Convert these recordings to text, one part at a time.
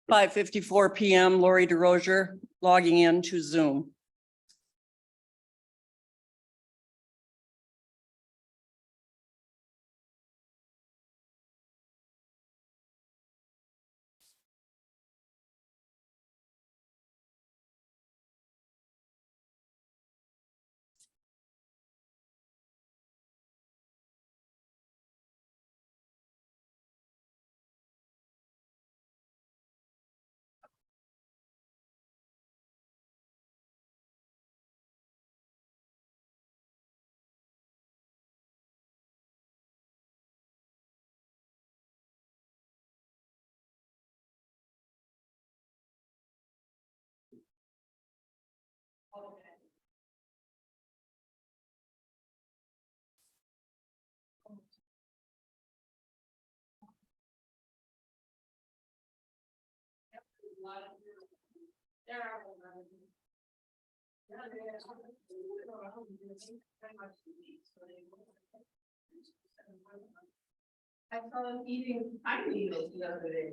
5:54 PM, Lori DeRozier logging in to Zoom. I saw them eating pine needles the other day.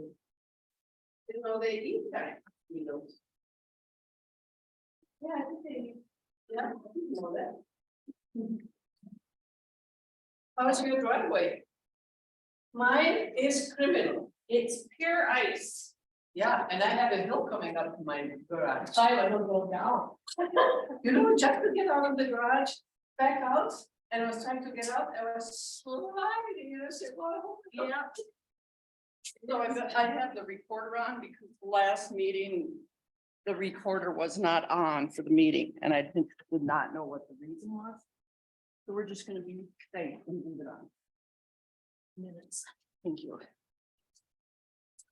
Didn't know they eat pine needles. Yeah, I think they, yeah, I didn't know that. How's your driveway? Mine is criminal. It's pure ice. Yeah, and I have a hill coming up to my garage. I don't go down. You know, just to get out of the garage, back out, and I was trying to get out, I was sliding, and I said, well, yeah. So I have the recorder on because the last meeting, the recorder was not on for the meeting and I did not know what the reason was. So we're just gonna be safe and leave it on. Minutes. Thank you.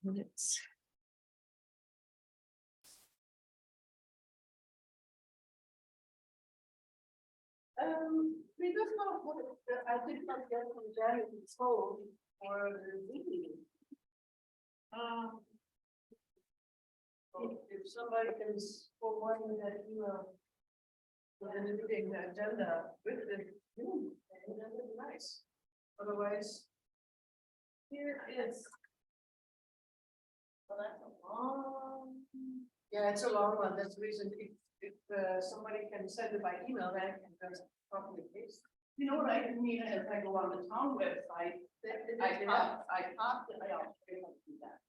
Minutes. We just know what, I did not get from Janet phone for the meeting. If somebody can forward me that email. With the meeting agenda with the, that would be nice. Otherwise. Here is. Well, that's a long. Yeah, it's a long one, that's the reason if somebody can send it by email, then I can just properly paste. You know what I mean, if I go on the town website, I pop it, I don't do that.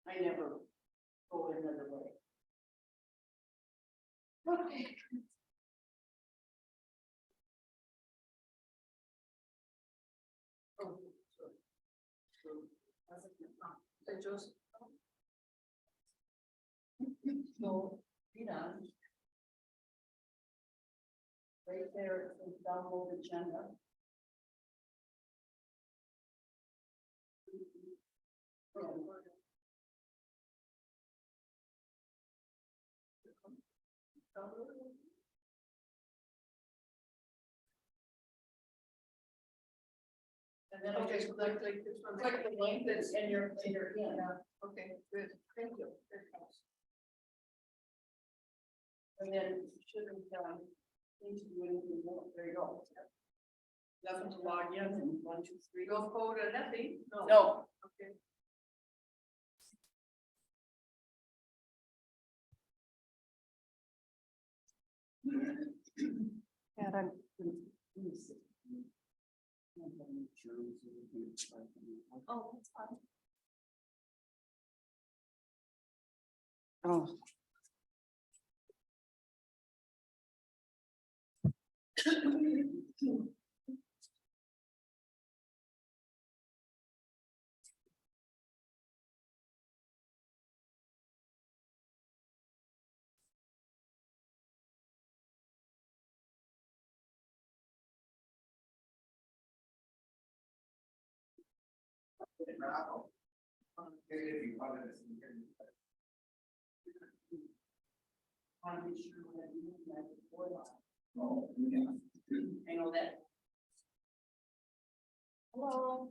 I never go another way. Okay. Oh, so Joseph. So, you know. Right there, it says download agenda. And then okay, so click this one. Click the link that's in your email. Okay, good, thank you. Very nice. And then you shouldn't, need to do anything more. There you go. Nothing to log in and 1, 2, 3. No code or nothing? No. Okay. And I'm. Oh, that's fine. Oh. I know that. Hello.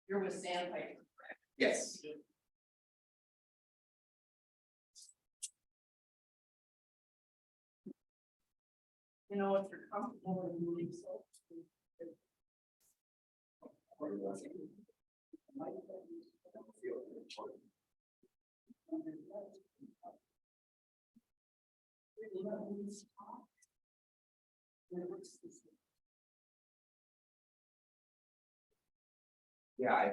You're with Sandpiper, correct? Yes. You know, if you're comfortable with moving so. Yeah, I.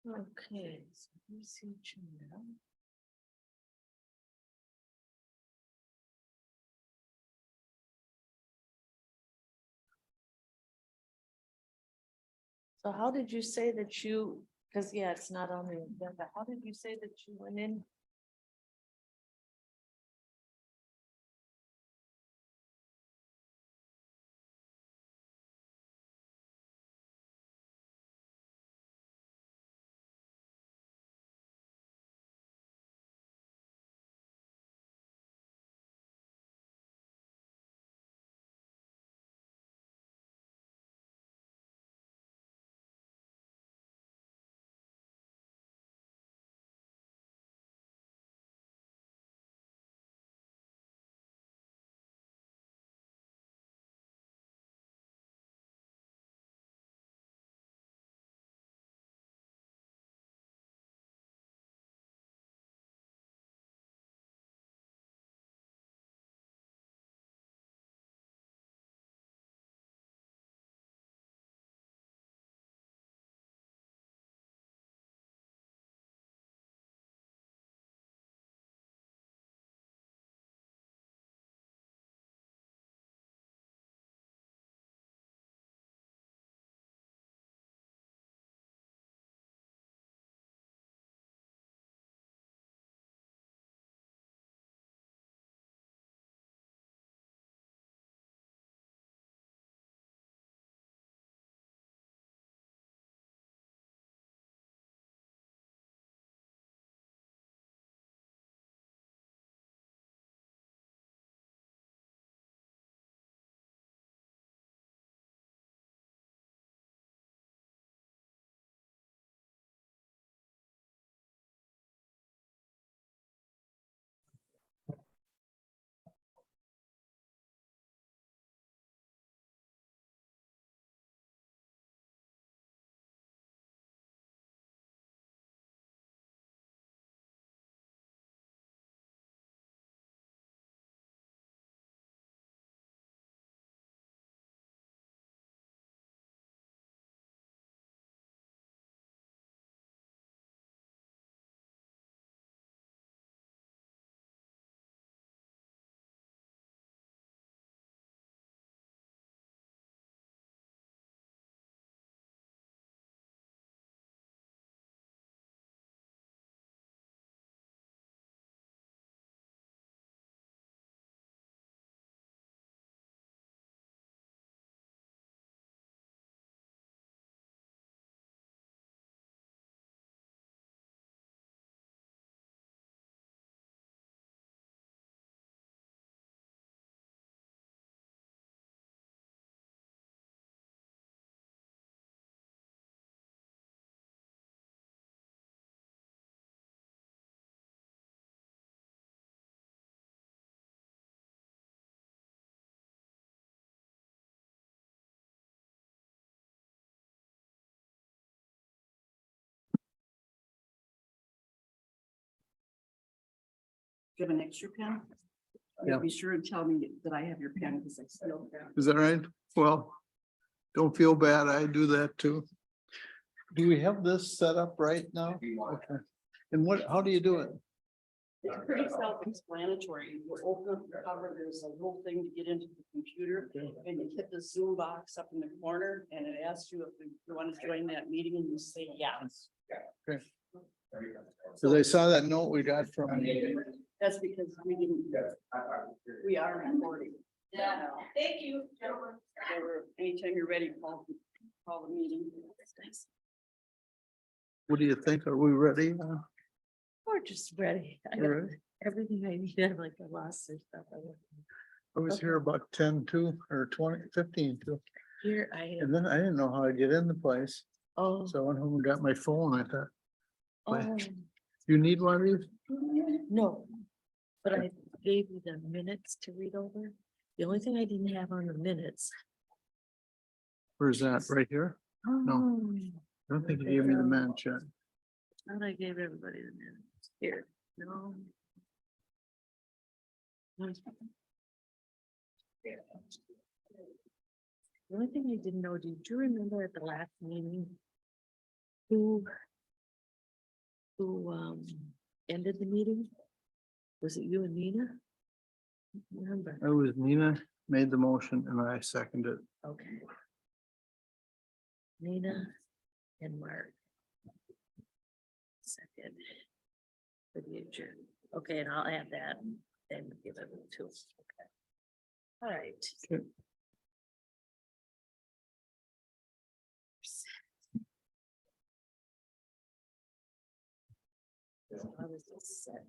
Okay. So let me see what you know. So how did you say that you, because yeah, it's not on the agenda, how did you say that you went in? Give an extra pen? Yeah. Be sure and tell me that I have your pen because I still have. Is that right? Well, don't feel bad. I do that too. Do we have this set up right now? Okay. And what, how do you do it? It's pretty self-explanatory. You open up the cover, there's a little thing to get into the computer and you hit the Zoom box up in the corner and it asks you if you want to join that meeting and you say yes. Cause I saw that note we got from, That's because we didn't, we are recording. Yeah, thank you, gentlemen. So anytime you're ready, call the meeting. what do you think? Are we ready? We're just ready. I All got right. everything I need. I'm like I lost their stuff. I was here about 10 to or 15 to, Here I am. and then I didn't know how to get in the place. Oh, So I went home and got my phone. I thought, Oh, You need one of these? no. But I gave you the minutes to read over. The only thing I didn't have on the minutes. Where's that? Right here? No. Oh, I don't think you gave me the man check. thought I gave everybody the minutes. Here, no. The only thing I didn't know, did you remember at the last meeting? Who ended the meeting? Was it you and Nina? Remember, It was Nina made the motion and I seconded it. okay. Nina and Mark. Second. For the adjourn. Okay, and I'll add that and give it to us. Okay. All right. Okay. How does this set?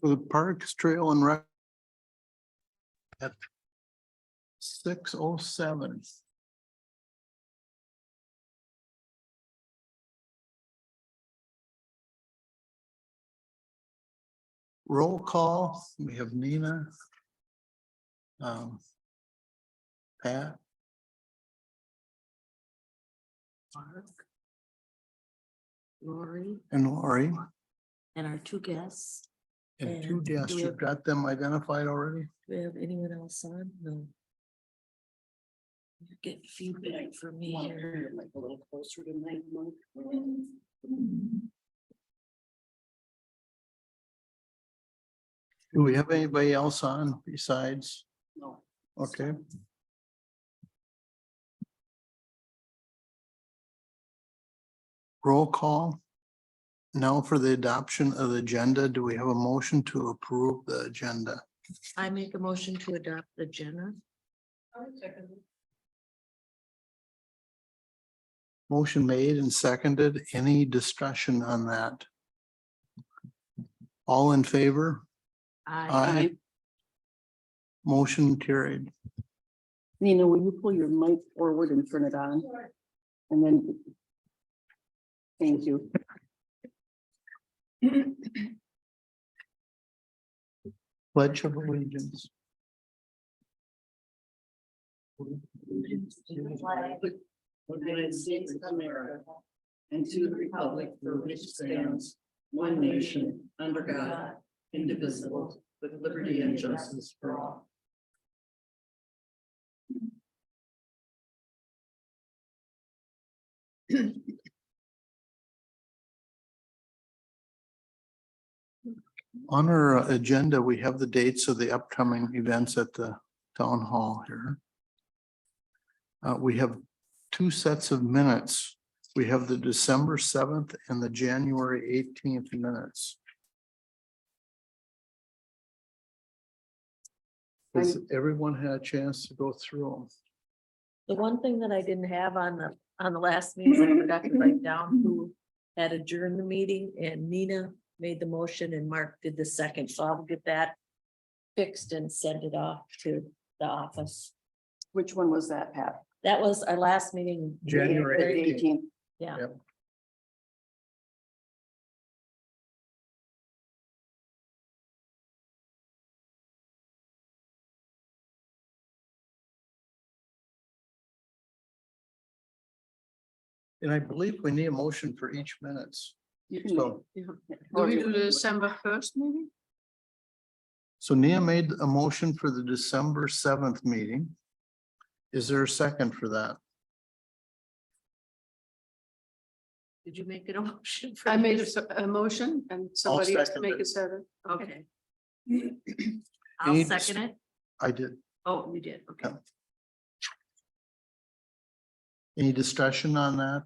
For the Parks Trail and Rec. At 6:07. Roll call, we have Nina. Pat. Mark, Lori, And Lori, and our two guests. and two And do guests, we you've have- got them identified already? Do we have anyone else on? No. You're getting feedback from me Want to here. bring it like a little closer to 9 months. Do we have anybody else on besides? No. Okay. Roll call. Now for the adoption of the agenda, do we have a motion to approve the agenda? I make a motion to adopt the agenda. Motion made and seconded. Any discussion on that? All in favor? I, Motion carried. Nina, will you pull your mic forward and turn it on? And then. Thank you. Pledge of allegiance. Flag of the United States of America and to the republic for which it stands, one nation, under God, indivisible, with liberty and justice for all. On our agenda, we have the dates of the upcoming events at the town hall here. We have two sets of minutes. We have the December 7th and the January 18th minutes. Has everyone had a chance to go through them? the one thing that I didn't have on the last meeting, I forgot to write down who had adjourned the meeting, and Nina made the motion and Mark did the second, so I'll get that fixed and send it off to the office. Which one was that, Pat? That was our last meeting. January The 18th. Yeah. Yep. And I believe we need a motion for each minutes. You can. So, Do we do the December 1st maybe? so Nia made a motion for the December 7th meeting. Is there a second for that? Did you make it a motion? for I made this? a motion and somebody has to second make it. a second. Okay. I'll Any second it. I did. Oh, you did, okay. Any discussion on that?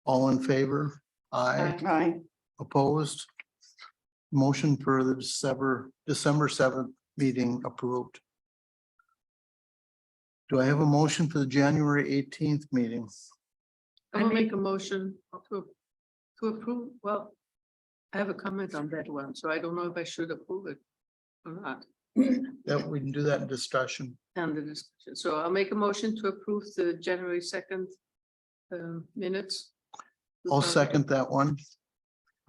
All in favor? Aye. Aye. Opposed? Motion for the December 7th meeting approved. Do I have a motion for the January 18th meeting? I will make a motion to approve, well, I have a comment on that one, so I don't know if I should approve it or not. Yeah, we can do that in discussion. And the discussion, so I'll make a motion to approve the January 2nd minutes. I'll second that one.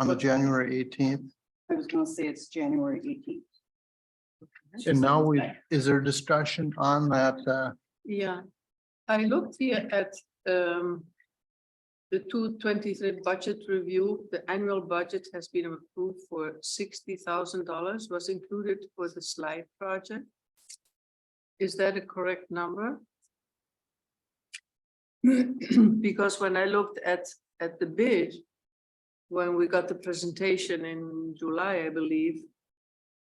on the January 18th. I was gonna say it's January 18th. And now is there discussion on that? Yeah, I looked here at the 223 budget review. The annual budget has been approved for $60,000, was included for the slide project. Is that a correct number? Because when I looked at the bid, when we got the presentation in July, I believe,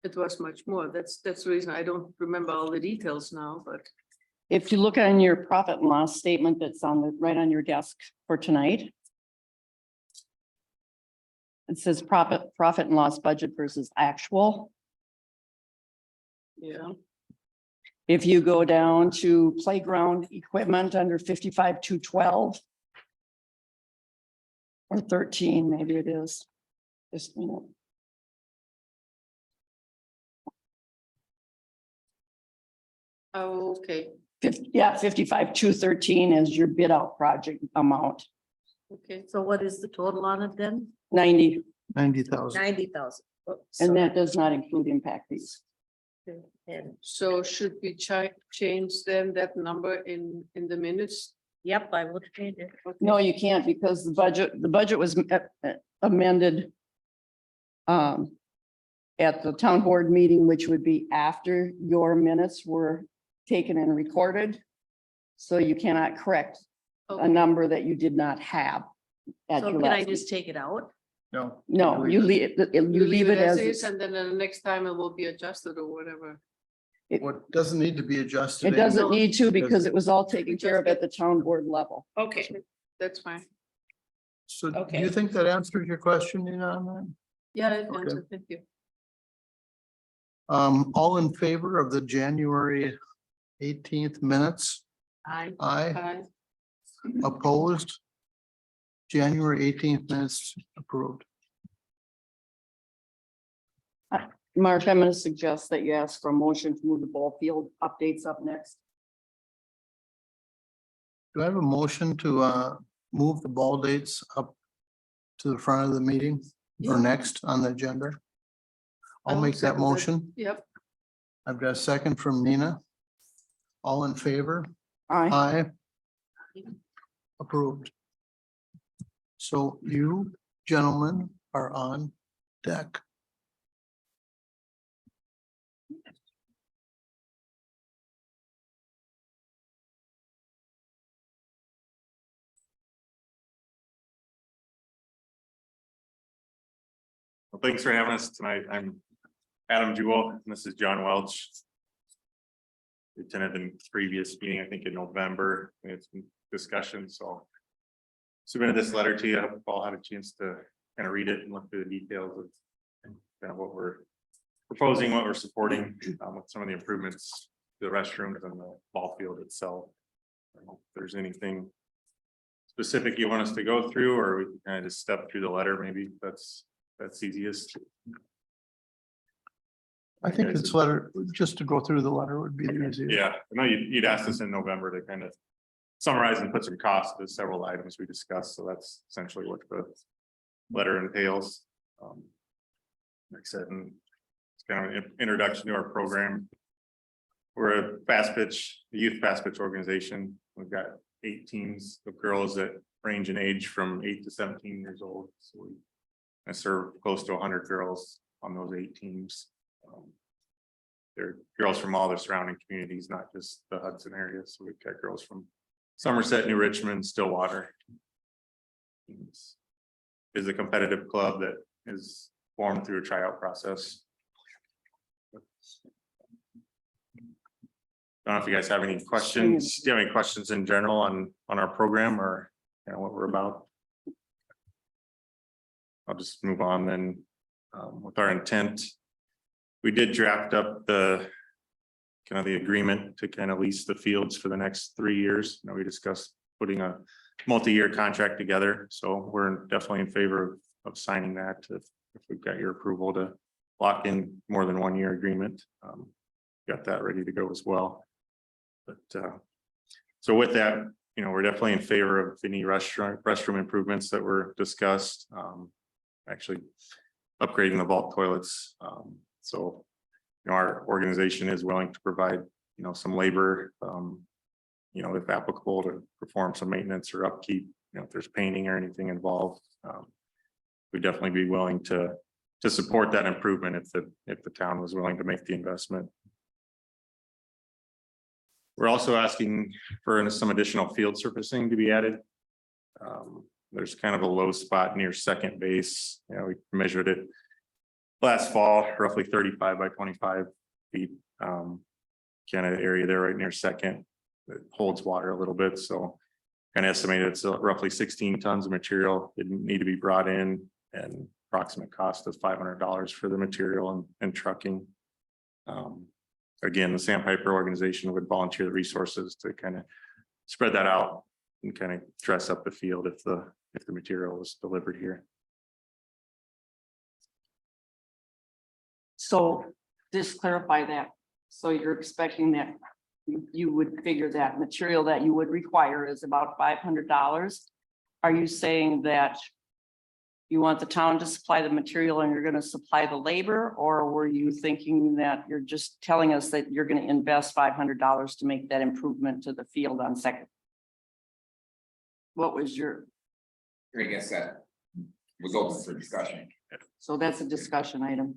it was much more. That's the reason I don't remember all the details now, but. If you look on your profit and loss statement that's on the, right on your desk for tonight. It says profit and loss budget versus actual. Yeah. If you go down to playground equipment under 55,212. Or 13, maybe it is. Just a minute. Oh, okay, Yeah, 55,213 is your bid out project amount, okay. So what is the total on it then? 90, 90,000. 90,000. and that does not include impact fees. And, So should we change then that number in the minutes? yep, I will change it. No, you can't because the budget was amended. At the town board meeting, which would be after your minutes were taken and recorded. So you cannot correct a number that you did not have. At So your can I last just take it out? No. No, you leave it as, is, and then the next time it will be adjusted or whatever. What doesn't need to be adjusted. it doesn't need to because it was all taken care of at the town board level. Okay, that's fine. So do Okay. you think that answers your question, Nina, on that? Yeah, it Okay. answered, thank you. All in favor of the January 18th minutes? I, Aye. Aye. Opposed? January 18th minutes approved. Mark, I'm going to suggest that you ask for a motion to move the ball field updates up next. Do I have a motion to move the ball dates up to the front of the meeting or next on the agenda? I'll I'll make that second that. motion. Yep, I've got a second from Nina. All in favor? Aye. Aye. Approved. So you gentlemen are on deck. Well, thanks for having us tonight. I'm Adam Jewell, and this is John Welch. We attended the previous meeting, I think in November, we had some discussion, so. Submitted this letter to you, I hope you all had a chance to kind of read it and look through the details of kind of what we're proposing, what we're supporting, with some of the improvements, to the restrooms and the ball field itself. I don't know if there's anything specific you want us to go through, or we can kind of just step through the letter, maybe that's easiest. I think this letter, just to go through the letter would be the easiest. Yeah, I know you'd asked us in November to kind of summarize and put some costs to several items we discussed, so that's essentially what the letter entails. Like I said, and it's kind of an introduction to our program. We're a youth fast pitch organization. We've got 8 teams of girls that range in age from 8 to 17 years old. So I serve close to 100 girls on those 8 teams. They're girls from all the surrounding communities, not just the Hudson area. So we've got girls from Somerset, New Richmond, Stillwater. Is a competitive club that is formed through a tryout process. Don't know if you guys have any questions. Do you have any questions in general on our program or what we're about? I'll just move on then. With our intent, we did draft up the agreement to kind of lease the fields for the next 3 years. We discussed putting a multi-year contract together, so we're definitely in favor of signing that if we've got your approval to lock in more than 1 year agreement. Got that ready to go as well. But so with that, we're definitely in favor of any restroom improvements that were discussed. actually upgrading the vault toilets. So, you know, our organization is willing to provide, you know, some labor, you know, if applicable, to perform some maintenance or upkeep, you know, if there's painting or anything involved. We'd definitely be willing to support that improvement if the town was willing to make the investment. We're also asking for some additional field surfacing to be added. There's kind of a low spot near second base. You know, we measured it last fall, roughly 35 by 25 feet. Kind of area there right near second that holds water a little bit. So kind of estimated it's roughly 16 tons of material that need to be brought in, and approximate cost of $500 for the material and trucking. Again, the Sandpiper organization would volunteer the resources to kind of spread that out and kind of dress up the field if the material is delivered here. So just clarify that. So you're expecting that you would figure that material that you would require is about $500. Are you saying that you want the town to supply the material and you're going to supply the labor? Or were you thinking that you're just telling us that you're going to invest $500 to make that improvement to the field on Second? What was your, I guess that was open for discussion. so that's a discussion item.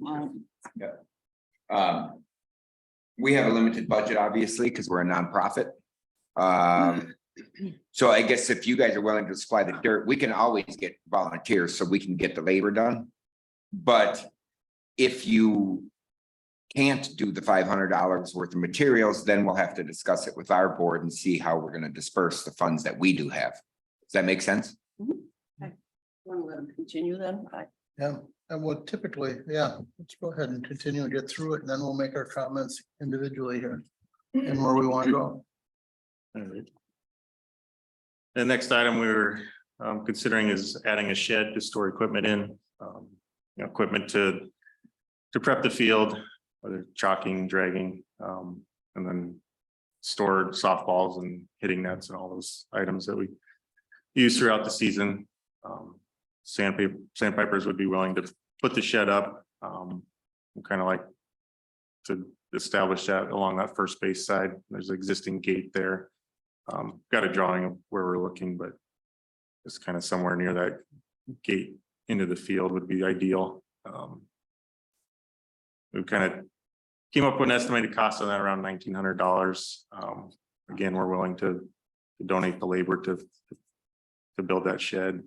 We have a limited budget, obviously, because we're a nonprofit. So I guess if you guys are willing to supply the dirt, we can always get volunteers so we can get the labor done. But if you can't do the $500 worth of materials, then we'll have to discuss it with our board and see how we're going to disperse the funds that we do have. Does that make sense? Want to let them continue then? Yeah, and what typically, yeah, let's go ahead and continue and get through it, and then we'll make our comments individually here and where we want to go. All right. The next item we were considering is adding a shed to store equipment in, you know, equipment to prep the field, whether chalking, dragging, and then store softballs and hitting nets and all those items that we use throughout the season. Sandpipers would be willing to put the shed up. Kind of like to establish that along that first base side. There's an existing gate there. Got a drawing of where we're looking, but it's kind of somewhere near that gate into the field would be ideal. We kind of came up with an estimated cost on that around $1,900. Again, we're willing to donate the labor to build that shed.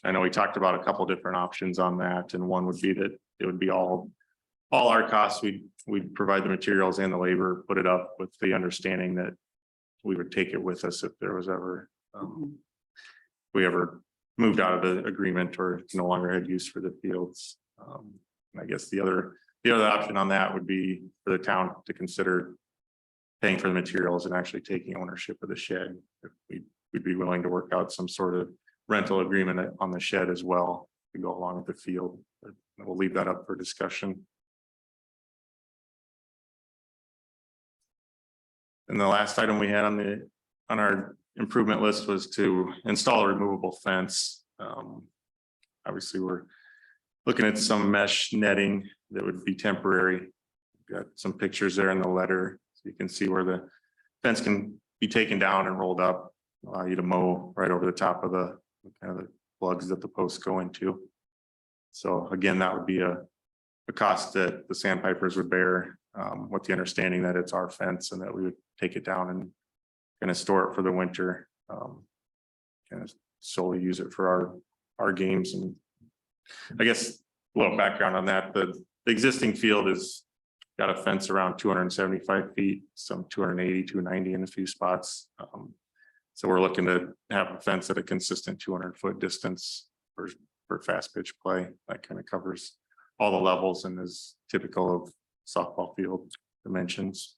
I know we talked about a couple different options on that, and one would be that it would be all our costs. We'd provide the materials and the labor, put it up with the understanding that we would take it with us if there was ever we ever moved out of the agreement or no longer had use for the fields. I guess the other option on that would be for the town to consider paying for the materials and actually taking ownership of the shed. If we'd be willing to work out some sort of rental agreement on the shed as well to go along with the field. But we'll leave that up for discussion. And the last item we had on our improvement list was to install a removable fence. Obviously, we're looking at some mesh netting that would be temporary. Got some pictures there in the letter, so you can see where the fence can be taken down and rolled up. Allow you to mow right over the top of the kind of the plugs that the posts go into. So again, that would be a cost that the Sandpipers would bear, with the understanding that it's our fence and that we would take it down and kind of store it for the winter. Kind of solely use it for our games. And I guess a little background on that, the existing field is got a fence around 275 feet, some 280, 290 in a few spots. So we're looking to have a fence at a consistent 200-foot distance for fast pitch play. That kind of covers all the levels and is typical of softball field dimensions.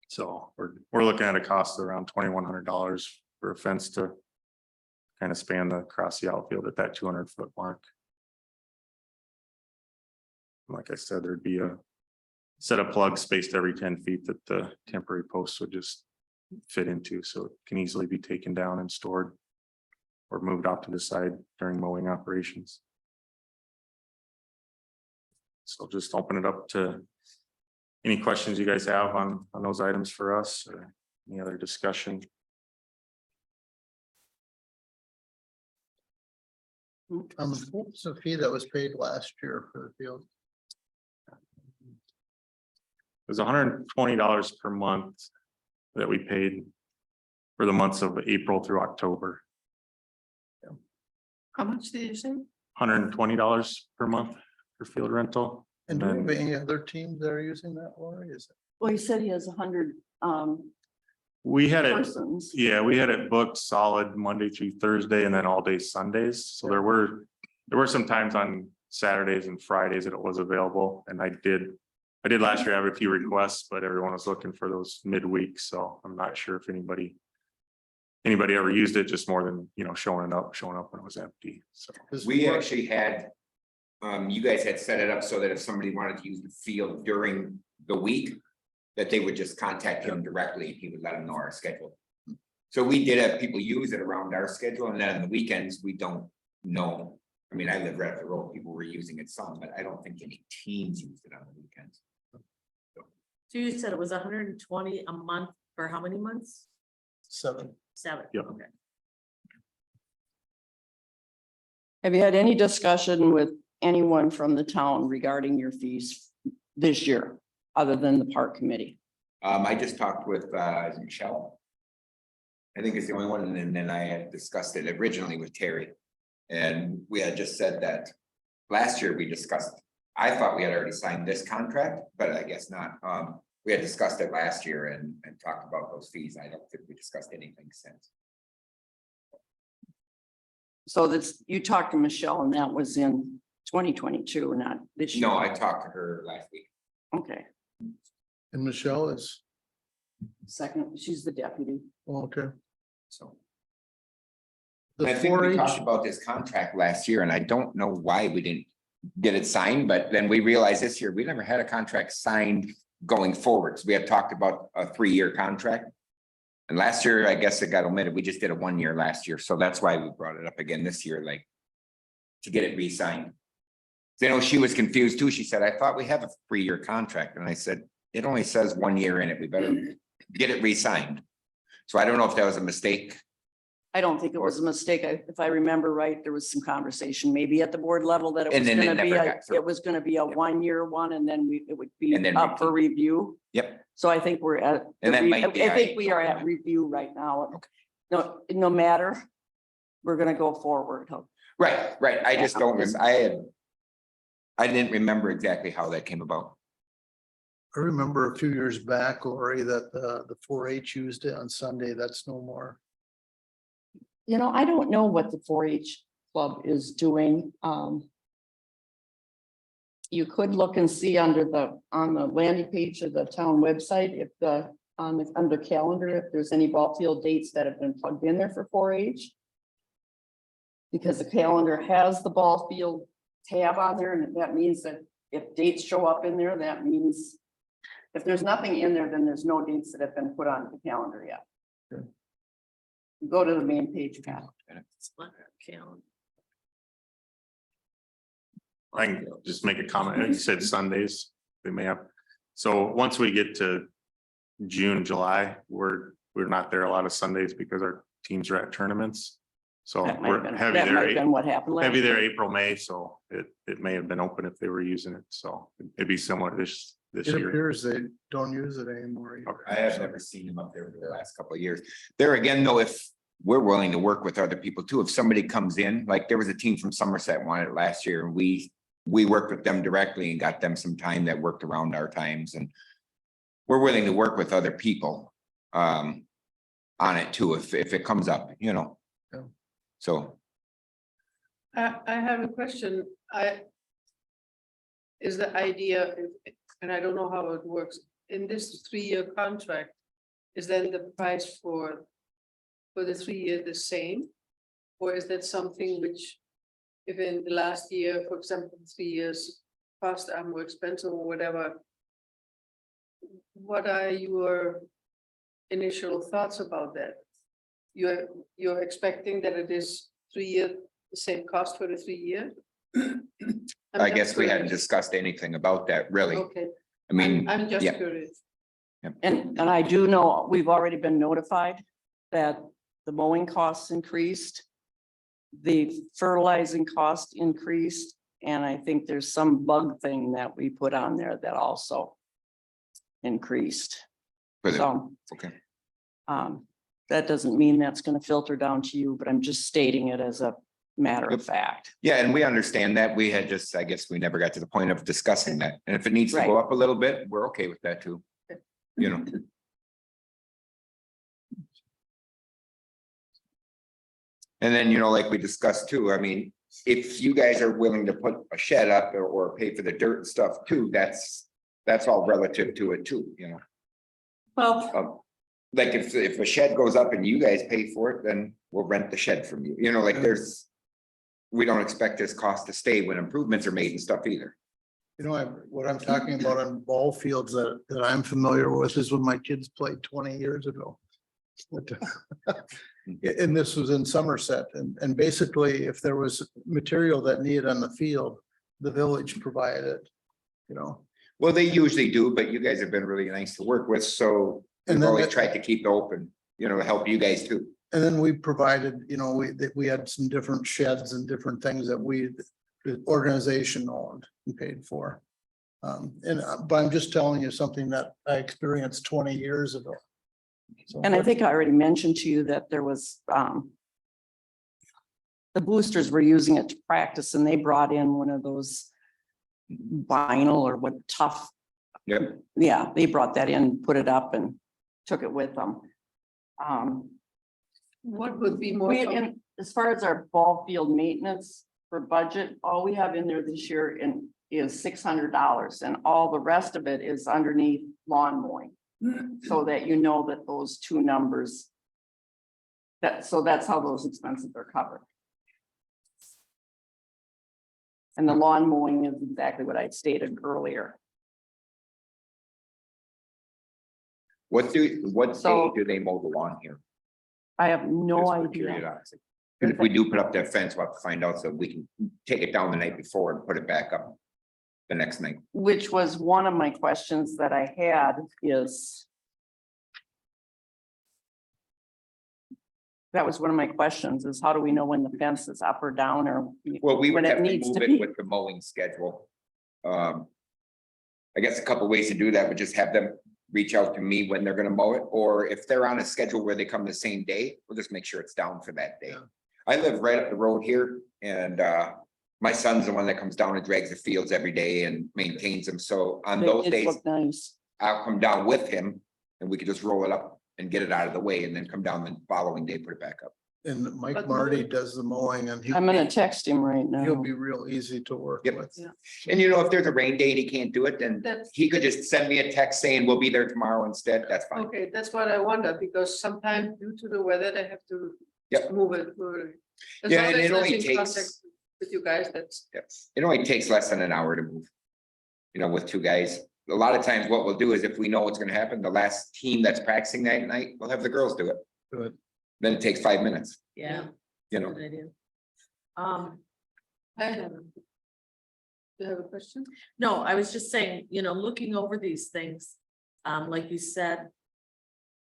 So we're looking at a cost of around $2,100 for a fence to kind of span across the outfield at that 200-foot mark. Like I said, there'd be a set of plugs spaced every 10 feet that the temporary posts would just fit into, so it can easily be taken down and stored. or moved off to the side during mowing operations. So just open it up to any questions you guys have on those items for us or any other discussion. What's the fee that was paid last year for the field? It was $120 per month that we paid for the months of April through October. How much did you say? $120 per month for field rental. And do we have any other teams that are using that, Lori? Is it? Well, he said he has 100 We had it, persons. yeah, we had it booked solid Monday through Thursday and then all day Sundays. So there were some times on Saturdays and Fridays that it was available. And I did last year have a few requests, but everyone was looking for those midweek. So I'm not sure if anybody ever used it, just more than, showing up when it was empty. So. We actually had, you guys had set it up so that if somebody wanted to use the field during the week, that they would just contact him directly and he would let them know our schedule. So we did have people use it around our schedule, and then on the weekends, we don't know. I mean, I live right up the road, people were using it some, but I don't think any teams used it on the weekends. So you said it was 120 a month for how many months? 7. 7. Yep. Okay. Have you had any discussion with anyone from the town regarding your fees this year, other than the park committee? I just talked with Michelle. I think it's the only one, and then I had discussed it originally with Terry. And we had just said that last year we discussed, I thought we had already signed this contract, but I guess not. We had discussed it last year and talked about those fees. I don't think we discussed anything since. So that's, you talked to Michelle and that was in 2022, not this year? No, I talked to her last week. Okay, And Michelle is, second, she's the deputy. okay. So The I think we 4-H, talked about this contract last year, and I don't know why we didn't get it signed, but then we realized this year, we never had a contract signed going forward. So we had talked about a 3-year contract. And last year, I guess it got omitted. We just did a 1-year last year. So that's why we brought it up again this year, like to get it re-signed. You know, she was confused too. She said, I thought we have a 3-year contract. And I said, it only says 1 year in it. We better get it re-signed. So I don't know if that was a mistake. I don't think it was a mistake. If I remember right, there was some conversation maybe at the board level that it And was then it gonna be, never got through. it was gonna be a 1-year one and then it would be And then up for review. Yep. So I think we're at, And that might be I think we are at review right now. No matter, we're gonna go forward. Right. I just don't, I didn't remember exactly how that came about. I remember a few years back, Lori, that the 4-H used it on Sunday. That's no more. I don't know what the 4-H club is doing. You could look and see on the landing page of the town website, if under calendar, if there's any ball field dates that have been plugged in there for 4-H. Because the calendar has the ball field tab on there, and that means that if dates show up in there, that means if there's nothing in there, then there's no dates that have been put on the calendar yet. Good. Go to the main page, Pat. Calendar. I can just make a comment. You said Sundays, we may have. So once we get to June, July, we're not there a lot of Sundays because our teams are at tournaments. So That might have we're been, heavy that might have there, been what happened. last heavy there year. April, May. So it may have been open if they were using it. So it'd be similar this It year. appears they don't use it anymore. either. I have never seen them up there for the last couple of years. There again, though, if we're willing to work with other people too, if somebody comes in, like there was a team from Somerset wanted it last year, and we worked with them directly and got them some time that worked around our times, and we're willing to work with other people on it too, if it comes up, Yeah. So. I have a question. Is the idea, and I don't know how it works, in this 3-year contract, is then the price for the 3 years the same? Or is that something which, if in the last year, for example, 3 years cost are more expensive or whatever? What are your initial thoughts about that? You're expecting that it is 3 year, the same cost for the 3 year? I guess we hadn't discussed anything about that, really. Okay, I mean, I'm just yeah. curious. And I do know, we've already been notified that the mowing costs increased. The fertilizing cost increased, and I think there's some bug thing that we put on there that also increased. for the- So, okay. that doesn't mean that's gonna filter down to you, but I'm just stating it as a matter of fact. Yeah, and we understand that. We had just, I guess we never got to the point of discussing that. And if it needs to go up a little bit, we're okay with that too. You know, and then, you know, like we discussed too, I mean, if you guys are willing to put a shed up or pay for the dirt and stuff too, that's all relative to it too, you know. Well, Like if a shed goes up and you guys pay for it, then we'll rent the shed from you, you know, like there's. We don't expect this cost to stay when improvements are made and stuff either. You know, what I'm talking about on ball fields that I'm familiar with is when my kids played 20 years ago. And this was in Somerset, and basically, if there was material that needed on the field, the village provided it, you know. Well, they usually do, but you guys have been really nice to work with, so And we've then always the- tried to keep it open, you know, to help you guys too. And then we provided, you know, we had some different sheds and different things that the organization owned and paid for. But I'm just telling you something that I experienced 20 years ago. So- and I think I already mentioned to you that there was, the boosters were using it to practice, and they brought in one of those vinyl or what tough. Yep. Yeah, they brought that in, put it up and took it with them. What would be more? And as far as our ball field maintenance for budget, all we have in there this year is $600, and all the rest of it is underneath lawn mowing. So that you know that those two numbers. So that's how those expenses are covered. And the lawn mowing is exactly what I stated earlier. What day So- do they mow the lawn here? I have no Just for idea. curiosity. And if we do put up that fence, we'll have to find out so we can take it down the night before and put it back up the next night. Which was one of my questions that I had is. That was one of my questions is how do we know when the fence is up or down or? Well, we when would it have to needs move to it be? with the mowing schedule. I guess a couple ways to do that would just have them reach out to me when they're gonna mow it, or if they're on a schedule where they come the same day, we'll just make sure it's down for that day. Yeah. I live right up the road here and my son's the one that comes down and drags the fields every day and maintains them. So on those It days, looked nice. I'll come down with him and we could just roll it up and get it out of the way and then come down the following day, put it back up. And Mike But Marty does the mowing, and I'm gonna text him right he'll now. be real easy to work Yep. with. And you know, if there's a rain date, he can't do it, then That's, he could just send me a text saying we'll be there tomorrow instead. That's fine. okay, that's what I wonder, because sometimes due to the weather, they have to Yep. move it. As Yeah, long and as it that's only in takes- contact With you guys, that's, Yes, it only takes less than an hour to move. You know, with two guys. A lot of times what we'll do is if we know what's gonna happen, the last team that's practicing that night, we'll have the girls do it. Good. Then it takes 5 minutes, Yeah. you know. Good idea. I have. Do you have a question? No, I was just saying, you know, looking over these things, like you said.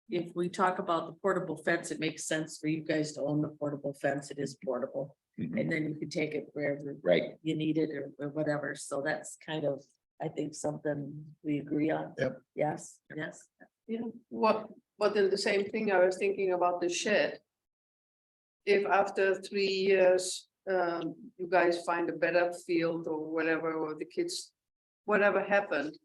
If we talk about the portable fence, it makes sense for you guys to own the portable fence. It is portable. Mhm. And then you can take it wherever Right, you need it or whatever. So that's kind of, I think, something we agree on. Yep. Yes, yes. Yeah, but then the same thing, I was thinking about the shed. If after 3 years, you guys find a better field or whatever, or the kids, whatever happened.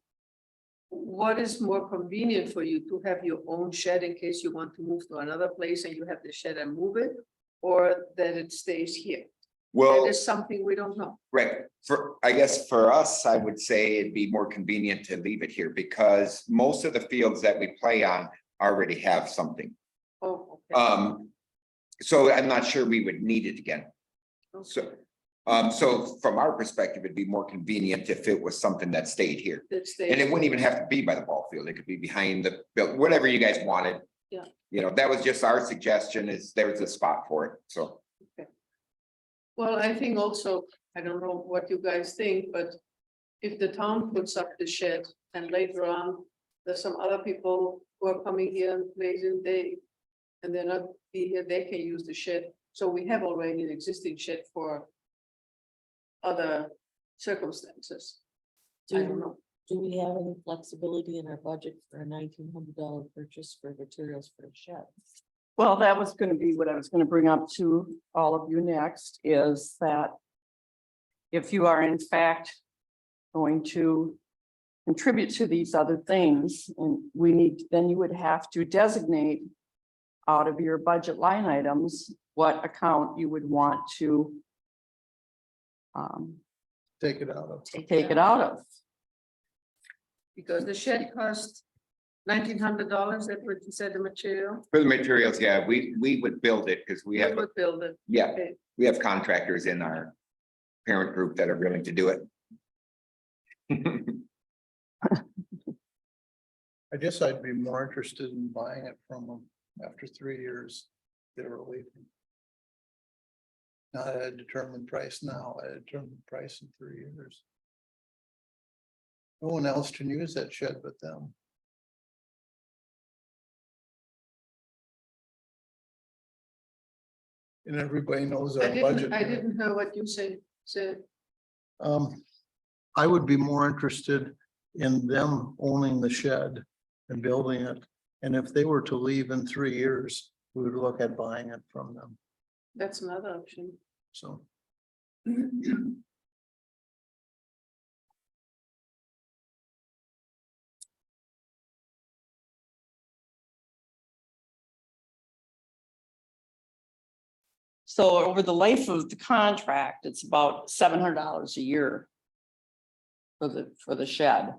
What is more convenient for you to have your own shed in case you want to move to another place and you have the shed and move it? Or that it stays here? well, That is something we don't know. right, I guess for us, I would say it'd be more convenient to leave it here because most of the fields that we play on already have something. Oh, okay. So I'm not sure we would need it again. So from our perspective, it'd be more convenient if it was something that stayed here. That stays. And it wouldn't even have to be by the ball field. It could be behind the, whatever you guys wanted. Yeah. You know, that was just our suggestion is there's a spot for it, so. Well, I think also, I don't know what you guys think, but if the town puts up the shed and later on, there's some other people who are coming here and later they, and they're not be here, they can use the shed. So we have already an existing shed for other circumstances. I don't know. Do we have any flexibility in our budget for a $1,900 purchase for materials for a shed? Well, that was gonna be what I was gonna bring up to all of you next, is that if you are in fact going to contribute to these other things, and we need, then you would have to designate out of your budget line items, what account you would want to Take it out of. take it out of. Because the shed cost $1,900, that's what you said, the material. For the materials, yeah, we would build it because we have, Would build it. yeah, Okay. we have contractors in our parent group that are willing to do it. I guess I'd be more interested in buying it from them after 3 years. They were leaving. Not at a determined price now, at a determined price in 3 years. No one else can use that shed but them. And everybody knows our budget. I didn't know what you said. I would be more interested in them owning the shed and building it. And if they were to leave in 3 years, we would look at buying it from them, That's another option. so. So over the life of the contract, it's about $700 a year for the shed.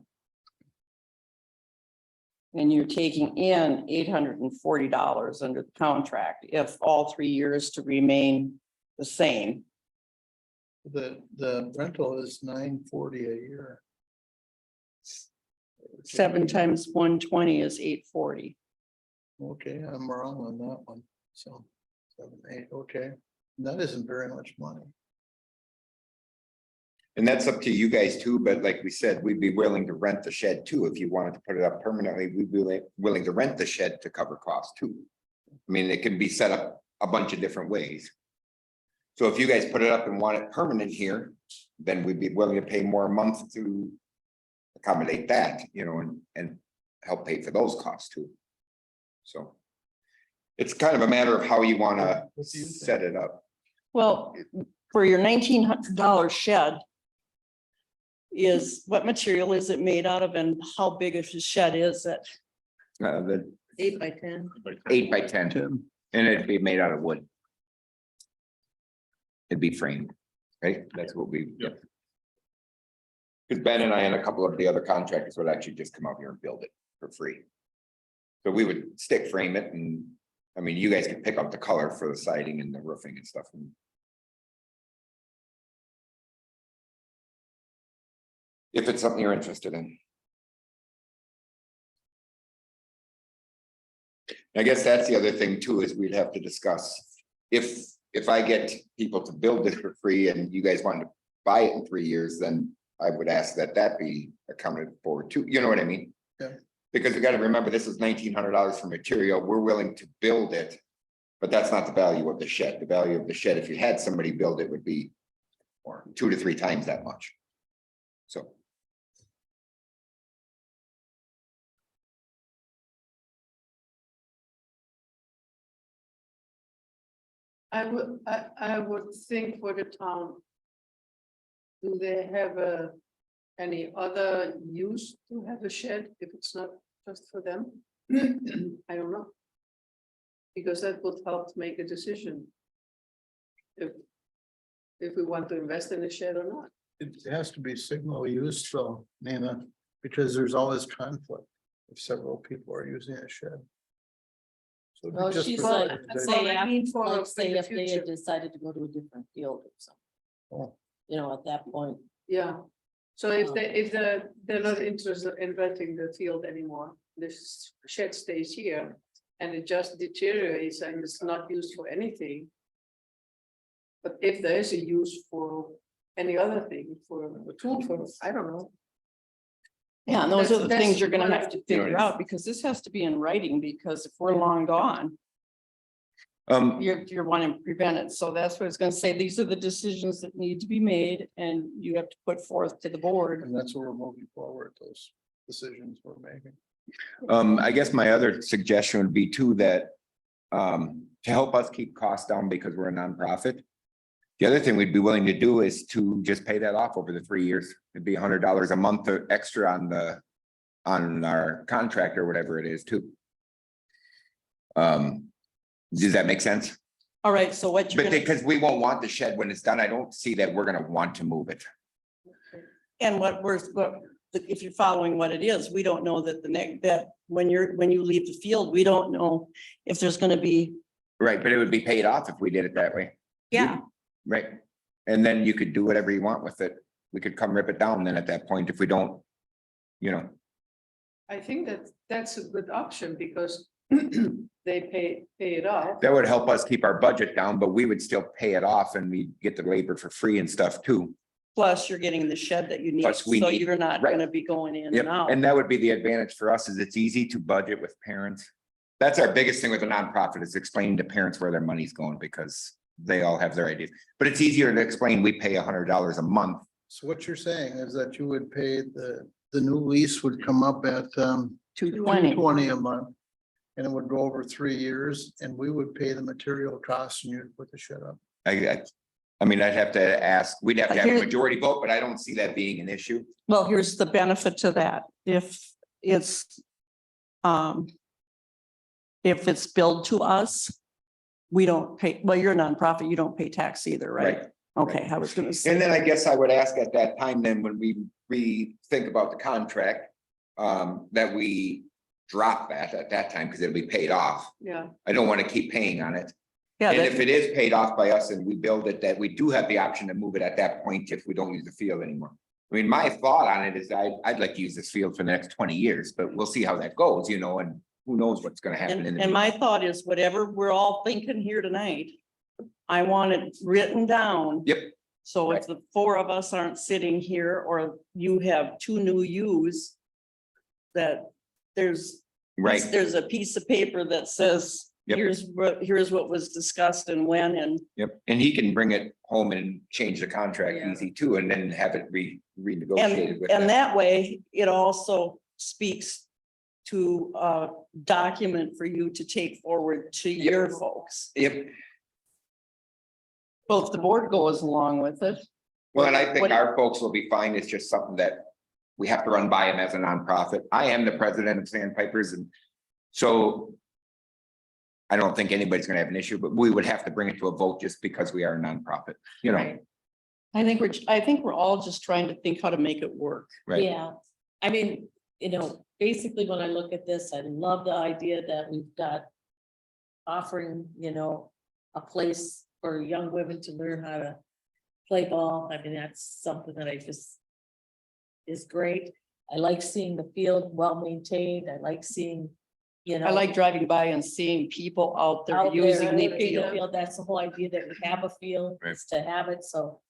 And you're taking in $840 under the contract if all 3 years to remain the same. The rental is $940 a year. 7 times 120 is 840. Okay, I'm wrong on that one, so 7, 8, okay, that isn't very much money. And that's up to you guys too, but like we said, we'd be willing to rent the shed too. If you wanted to put it up permanently, we'd be willing to rent the shed to cover costs too. I mean, it can be set up a bunch of different ways. So if you guys put it up and want it permanent here, then we'd be willing to pay more a month to accommodate that, you know, and help pay for those costs too. So it's kind of a matter of how you want to What do you think? set it up. Well, for your $1,900 shed, is what material is it made out of and how big of a shed is it? The 8 by 10. 8 by 10, Tim, and it'd be made out of wood. It'd be framed, right? That's what we. Yep. Because Ben and I and a couple of the other contractors would actually just come out here and build it for free. So we would stick frame it and, I mean, you guys can pick up the color for the siding and the roofing and stuff. If it's something you're interested in. I guess that's the other thing too, is we'd have to discuss, if I get people to build this for free and you guys want to buy it in 3 years, then I would ask that be accounted for too, you know what I mean? Yeah. Because we got to remember, this is $1,900 for material, we're willing to build it. But that's not the value of the shed. The value of the shed, if you had somebody build it, would be 2 to 3 times that much. So. I would think for the town. Do they have any other use to have a shed if it's not just for them? I don't know. Because that would help to make a decision. If we want to invest in a shed or not. it has to be signal use though, Nina, because there's always conflict if several people are using a shed. So it'd be Well, just she's for like, everybody. say, I mean for like, say the if they had future. decided to go to a different field or something, Oh, you know, at that point. Yeah, so if they're not interested in renting the field anymore, this shed stays here. And it just deteriorates and it's not used for anything. But if there is a use for any other thing, for a tool for, I don't know. Yeah, and those are the That's- things you're gonna that's- have to figure out, because this has to be in writing, because if we're long gone, you're wanting to prevent it. So that's what it's gonna say. These are the decisions that need to be made, and you have to put forth to the board. And that's where we're moving forward, those decisions we're making. I guess my other suggestion would be too that to help us keep costs down because we're a nonprofit. The other thing we'd be willing to do is to just pay that off over the 3 years. It'd be $100 a month or extra on our contract or whatever it is too. Does that make sense? All right, so what you're But gonna, because we won't want the shed when it's done, I don't see that we're gonna want to move it. and if you're following what it is, we don't know that that when you leave the field, we don't know if there's gonna be, Right, but it would be paid off if we did it that way. yeah. Right, and then you could do whatever you want with it. We could come rip it down then at that point if we don't, you know. I think that's a good option because they pay it off. That would help us keep our budget down, but we would still pay it off and we get the labor for free and stuff too. Plus, you're getting the shed that you need, Plus we so need- you're not right. gonna be going in Yep, and out. and that would be the advantage for us is it's easy to budget with parents. That's our biggest thing with a nonprofit is explaining to parents where their money's going because they all have their ideas. But it's easier to explain, we pay $100 a month. So what you're saying is that you would pay the new lease would come up at 220. $220 a month. And it would go over 3 years and we would pay the material costs and you'd put the shed up. I mean, I'd have to ask, we'd have to have a Here's- majority vote, but I don't see that being an issue. Well, here's the benefit to that. If it's billed to us, we don't pay, well, you're a nonprofit, you don't pay tax either, right? Okay, I was gonna say. And then I guess I would ask at that time, then when we think about the contract, that we drop that at that time, because it'll be paid off. Yeah, I don't want to keep paying on it. Yeah, And if that- it is paid off by us and we build it, that we do have the option to move it at that point if we don't use the field anymore. I mean, my thought on it is I'd like to use this field for the next 20 years, but we'll see how that goes, you know, and who knows what's gonna happen in the. and my thought is whatever we're all thinking here tonight, I want it written down. Yep. So if the four of us aren't sitting here, or you have two new yous, that there's Right, there's a piece of paper that says, Yep. here's what was discussed and when, and yep, and he can bring it home and change the contract Yeah. easy too, and then have it renegotiated with. and them. that way, it also speaks to a document for you to take forward to your folks. Yep, Well, if the board goes along with it. well, and I think What- our folks will be fine, it's just something that we have to run by him as a nonprofit. I am the president of Sandpipers, and so I don't think anybody's gonna have an issue, but we would have to bring it to a vote just because we are a nonprofit, you know, Right. I think we're all just trying to think how to make it work. right? Yeah, I mean, basically, when I look at this, I love the idea that we've got offering, a place for young women to learn how to play ball. I mean, that's something that I just is great. I like seeing the field well maintained. I like seeing, I like driving by and seeing people out there out there using the in the field. field. That's the whole idea that we have a field, Right. is to have it, so.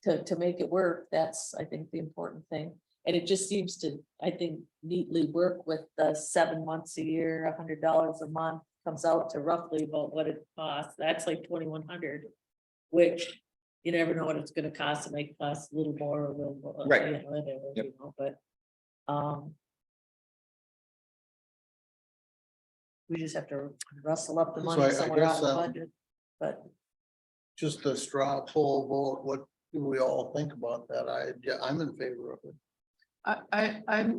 To make it work, that's, I think, the important thing. And it just seems to, I think, neatly work with the 7 months a year, $100 a month, comes out to roughly about what it costs. That's like 2,100. Which you never know what it's gonna cost. It might cost a little more or a little more. Right. Whatever, Yep. but. We just have to rustle up the So money I somewhere guess, on the budget, but. Just a straw poll vote, what do we all think about that? I'm in favor of it.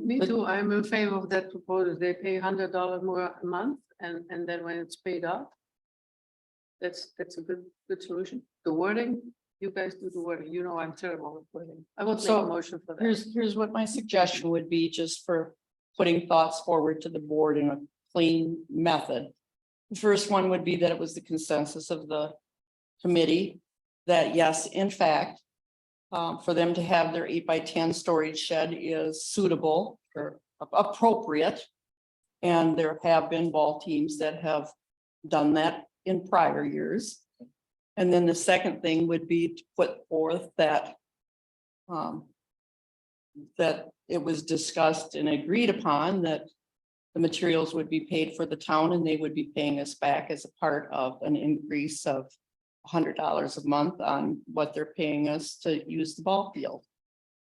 me too, I'm in favor of that proposal. They pay $100 more a month and then when it's paid off. That's a good solution. The wording, you guys do the wording, I'm terrible with wording. I will make So, a motion for that. Here's what my suggestion would be, just for putting thoughts forward to the board in a clean method. The first one would be that it was the consensus of the committee that yes, in fact, for them to have their 8x10 storage shed is suitable or appropriate. And there have been ball teams that have done that in prior years. And then the second thing would be to put forth that that it was discussed and agreed upon that the materials would be paid for the town and they would be paying us back as a part of an increase of $100 a month on what they're paying us to use the ball field.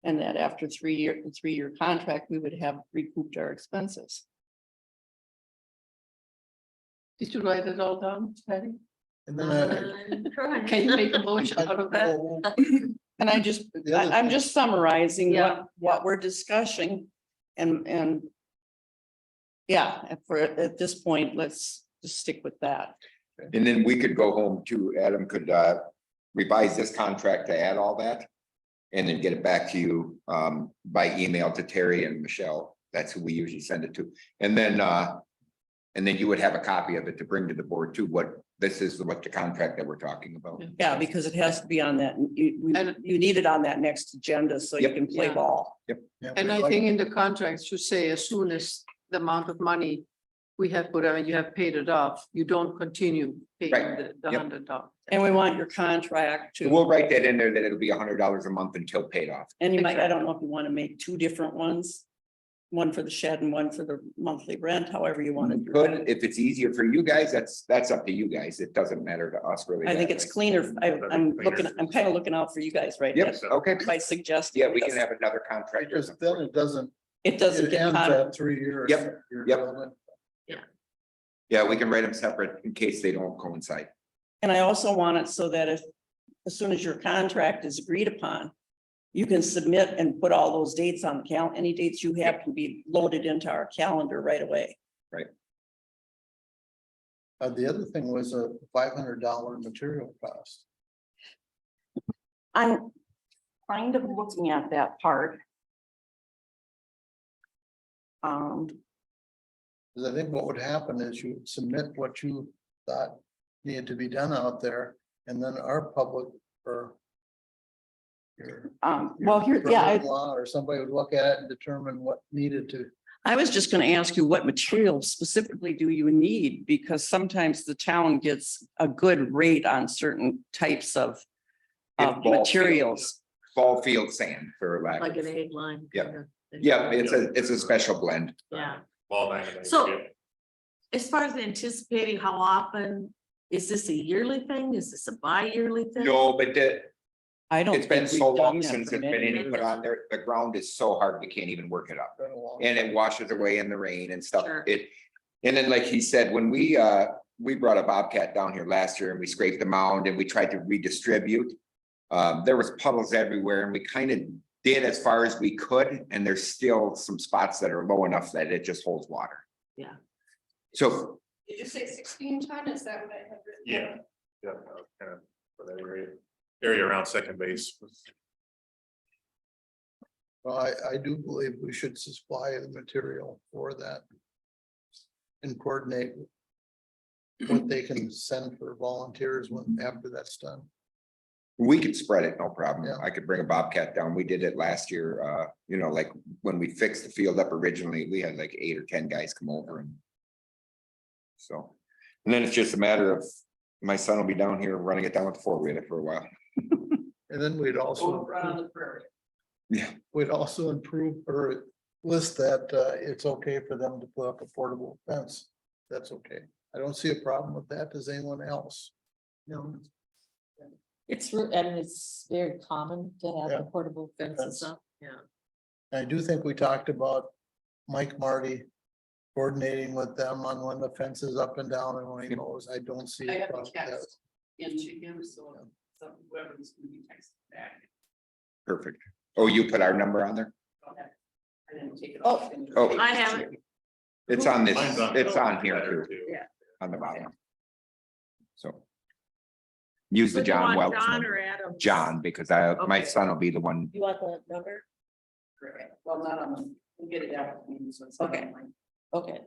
And that after the 3-year contract, we would have recouped our expenses. Did you write it all down, Patty? And then I'm trying. Can you make a motion out of that? And I'm just summarizing Yeah. what we're discussing and yeah, at this point, let's just stick with that. And then we could go home too. Adam could revise this contract to add all that. And then get it back to you by email to Terry and Michelle. That's who we usually send it to. And then you would have a copy of it to bring to the board too. What the contract that we're talking about. Yeah, because it has to be on that, you need it on that next agenda so you Yep. can play Yeah. ball. And I think in the contract should say as soon as the amount of money we have put, I mean, you have paid it off, you don't continue paying Right. the Yep. $100. And we want your contract to. We'll write that in there that it'll be $100 a month until paid off. And you might, I don't know if you want to make two different ones. One for the shed and one for the monthly rent, however you want to do Good, it. if it's easier for you guys, that's up to you guys. It doesn't matter to us really. I think that it's way. cleaner. I'm kind of looking out for you guys right now. Yep, okay. By suggesting. Yeah, we can have another contract. Because then it doesn't, It doesn't it get ends caught. at 3 years. Yep, You're yep. done. Yeah, we can write them separate in case they don't coincide. And I also want it so that if, as soon as your contract is agreed upon, you can submit and put all those dates on the calendar. Any dates you have can be loaded into our calendar right away. The other thing was a $500 material cost. I'm kind of looking at that part. Because I think what would happen is you would submit what you thought needed to be done out there, and then our public or Well, here, yeah, brother-in-law or somebody would look at it and determine what needed to. I was just gonna ask you, what materials specifically do you need? Because sometimes the town gets a good rate on certain types of It's ball materials. Ball field sand for lack Like of. an egg line. Yep. kind of thing. Yeah, it's a special blend. Yeah. Ball diamond. So as far as anticipating, how often, is this a yearly thing? Is this a bi-yearly thing? No, but I don't. it's been think so we've done long that since for it's many been any years. put on there. The ground is so hard, we can't even work it up. Been a long And it time. washes away in the rain and stuff. Sure. And then like he said, when we brought a Bobcat down here last year and we scraped the mound and we tried to redistribute. There was puddles everywhere and we kind of did as far as we could, and there's still some spots that are low enough that it just holds water. Yeah. So, Did you say 16-ton? Is that what I have written? Yeah. Yeah, kind of for that area around second base. Well, I do believe we should supply the material for that. And coordinate what they can send for volunteers when, after that's done. we could spread it, no problem. Yeah. I could bring a Bobcat down. We did it last year, like when we fixed the field up originally, we had like 8 or 10 guys come over and. So, and then it's just a matter of, my son will be down here running it down with the 4-wheeler for a while. And then we'd also. Go around the prairie. We'd also improve or list that it's okay for them to put up a portable fence. That's okay. I don't see a problem with that. Does anyone else? No. It's very common to have Yeah. the portable fences up, yeah. I do think we talked about Mike Marty coordinating with them on when the fence is up and down and when he mows. I don't see. I a have problem to with that. text into him, so whoever's gonna be texting back. Perfect. Oh, you put our number on there? I didn't take it Oh, off. oh. I have it. It's on this, Mine's on- it's on here Better too, Yeah. on the bottom. So. Use the Would you John want Welch John number. or Adam? John, because my Okay. son will be the one, You want the number? Well, not on, the- we'll get it out. So it's not Okay. on mine. Okay.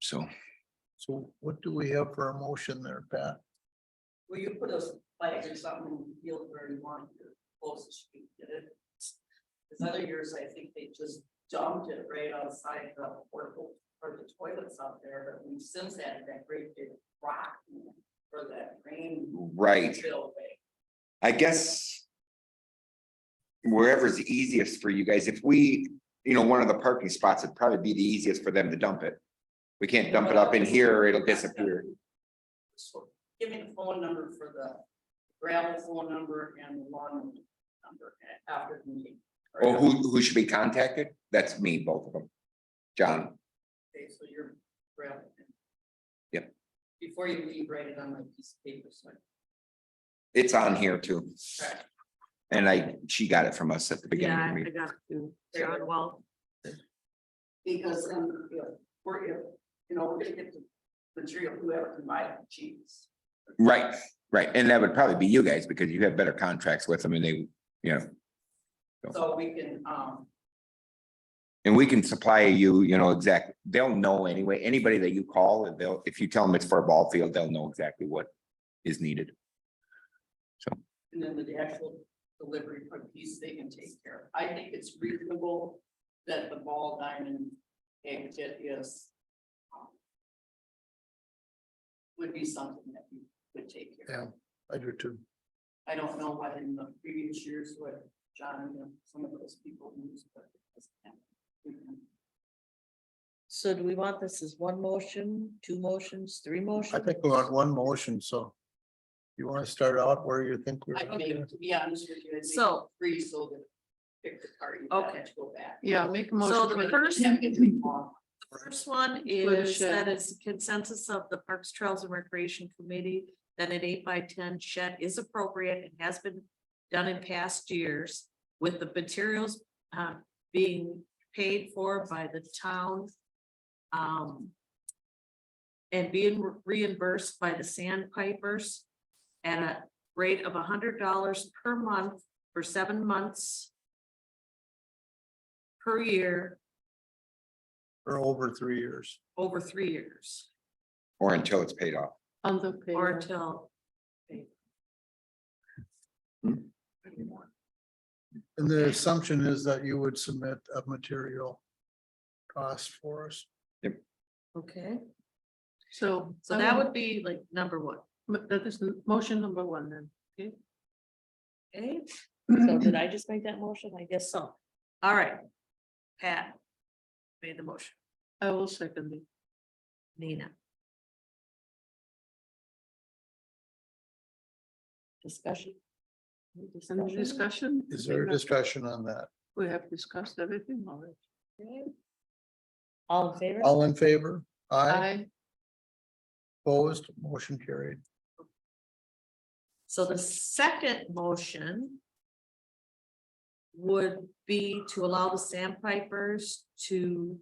so. So what do we have for a motion there, Pat? Will you put a flag or something in the field where you want your closest you can get it? Because other years, I think they just dumped it right outside the portable or the toilets out there, but we've since added that great big rock. For that rain. Right. spillway. I guess. Wherever's easiest for you guys, if we, one of the parking spots would probably be the easiest for them to dump it. We can't dump it up in here or it'll disappear. So give me the phone number for the gravel phone number and the lawn number after the meeting. Or who should be contacted? That's me, both of them. John, Okay, so you're gravel. Yep. Before you leave, write it on my piece of paper, so. it's on here too. Okay. And she got it from us at the beginning. Yeah, of the I meeting. got to, John, well, Because we're, we're gonna get the material, whoever can buy it cheapest. Right, right. And that would probably be you guys because you have better contracts with them and they, So we can, and we can supply you, exactly. They'll know anyway. Anybody that you call, if you tell them it's for a ball field, they'll know exactly what is needed. and then the actual delivery piece they can take care of. I think it's reasonable that the ball diamond exit is. Would be something that we would take care of. I do too. I don't know what in the previous years what John and some of those people use, but. so do we want this as one motion, two motions, three motions? I think we want one motion, so. You want to start out where you think we're. I mean, to be honest with you, I'd make So- it free so that pick the card. you Okay. got to go back. Yeah, make a So motion. the for- first, Yeah, it takes long. first one the is shed. that it's consensus of the Parks, Trails and Recreation Committee that an 8x10 shed is appropriate and has been done in past years with the materials being paid for by the town. And being reimbursed by the sandpipers at a rate of $100 per month for 7 months per year For over 3 years. over 3 years Or until it's paid off. On the or paper. until. And the assumption is that you would submit a material cost for us. Okay, So. so that would be like number one. That is motion number one then. Okay, so did I just make that motion? I guess so. All right. Pat made the motion. I will second it. Nina. Discussion? Any discussion? Is there a discussion on that? We have discussed everything already. All in favor? All in favor? Aye. I, Opposed, motion carried. So the second motion would be to allow the sandpipers to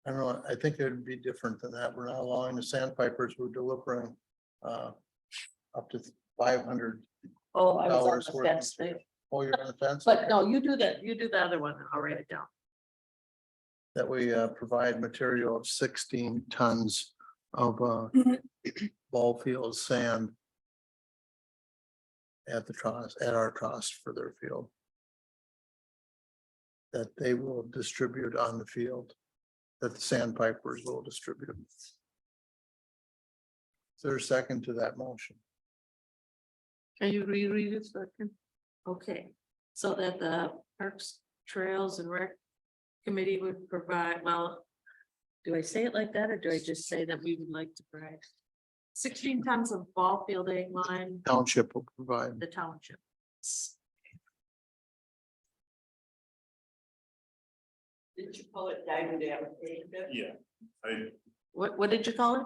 I don't know, I think it would be different than that. We're not allowing the sandpipers who are delivering up to $500. oh, I was Dollars on the worth of fence there. Oh, you're on the fence? But no, you do that, you do the other one, I'll write it down. That we provide material of 16 tons of ball field sand at the trust, at our trust for their field. That they will distribute on the field, that the sandpipers will distribute. Is there a second to that motion? can you reread it second? Okay, so that the Parks, Trails and Rec Committee would provide, well, do I say it like that, or do I just say that we would like to provide 16 tons of ball field egg line, Township will provide. the township? Did you call it diamond application? Yeah. What did you call it?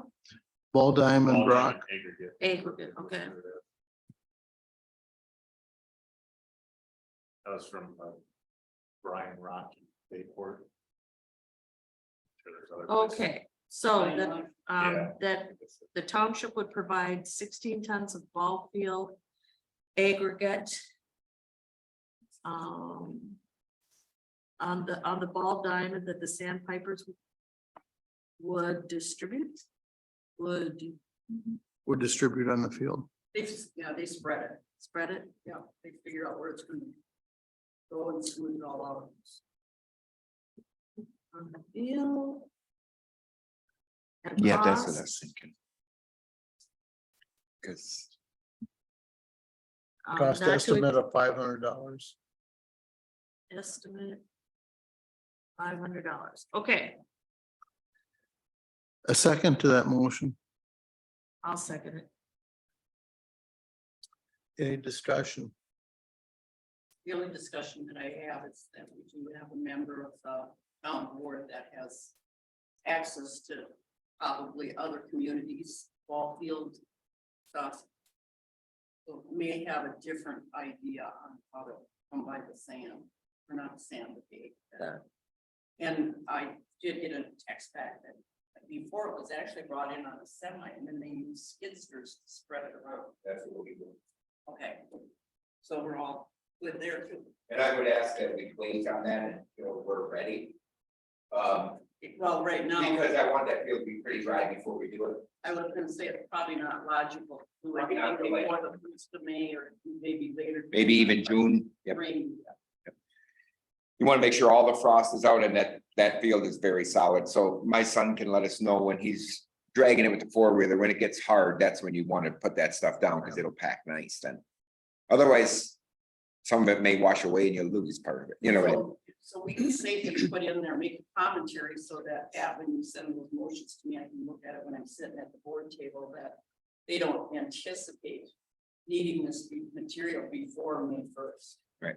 Ball diamond rock. Aggregate. Aggregate, okay. That was from Brian Rock, Bayport. Sure there's other places. Okay, so that, Yeah. that the township would provide 16 tons of ball field aggregate. On the ball diamond that the sandpipers would distribute. Would Distribute on the field. They just, yeah, they spread it. spread it. Yeah, they figure out where it's gonna go and smooth it all out. on the field. And Yeah, that's what I was cost, thinking. Cause Cost not to estimate of $500. estimate. $500, okay, A second to that motion. I'll second it. Any discussion? The only discussion that I have is that we do have a member of the town board that has access to probably other communities, ball field stuff. So may have a different idea on how to come by the sand, or not the sand, the gate. And I did get a text back that before it was actually brought in on a semi, and then they used skid steers to spread it around. that's what we do. Okay, so we're all good there too. And I would ask that we wait on that until we're ready. Well, right now, Because I want that field to be pretty dry before we do it. I was gonna say it's probably not logical to do Probably not anything really. before the first of May or maybe later. Maybe even June. Yep. Rain. You want to make sure all the frost is out and that field is very solid. So my son can let us know when he's dragging it with the four-wheeler. When it gets hard, that's when you want to put that stuff down because it'll pack nice then. Otherwise, some of it may wash away and you'll lose part of it, you know. what I mean? So we can safely put in there, make a commentary so that when you send those motions to me, I can look at it when I'm sitting at the board table, that they don't anticipate needing this material before May 1st. Right.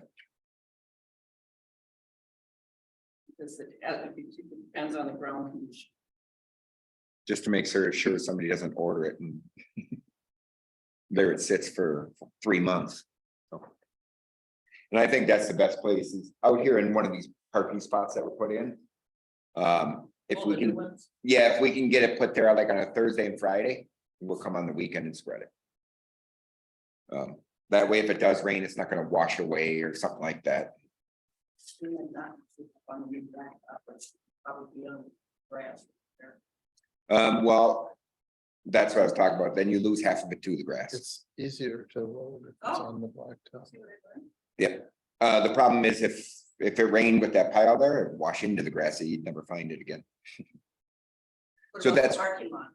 Because it depends on the ground condition. Just to make sure somebody doesn't order it and there it sits for 3 months. So. And I think that's the best place is out here in one of these parking spots that were put in. If All we the new can, ones. yeah, if we can get it put there like on a Thursday and Friday, we'll come on the weekend and spread it. That way, if it does rain, it's not gonna wash away or something like that. And then not on the back, but probably on grass there. Well, that's what I was talking about. Then you lose half of it to the grass. It's easier to load if it's Oh. on the blacktop. The problem is if it rained with that pile there, it'd wash into the grass, and you'd never find it again. What So about the that's- Parking lot,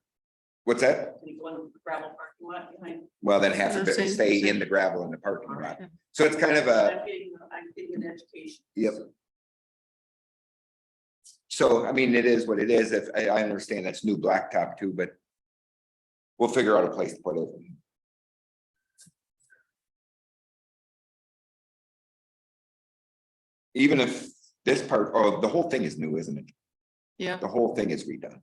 What's that? any one gravel parking lot behind. Well, then half of it will Same- stay in same. the gravel in the parking lot. Alright. So it's kind of a, I'm getting an education. Yep. so I mean, it is what it is. If I understand that's new blacktop too, but we'll figure out a place to put it. Even if this part, oh, the whole thing is new, isn't it? Yeah, The whole thing is redone.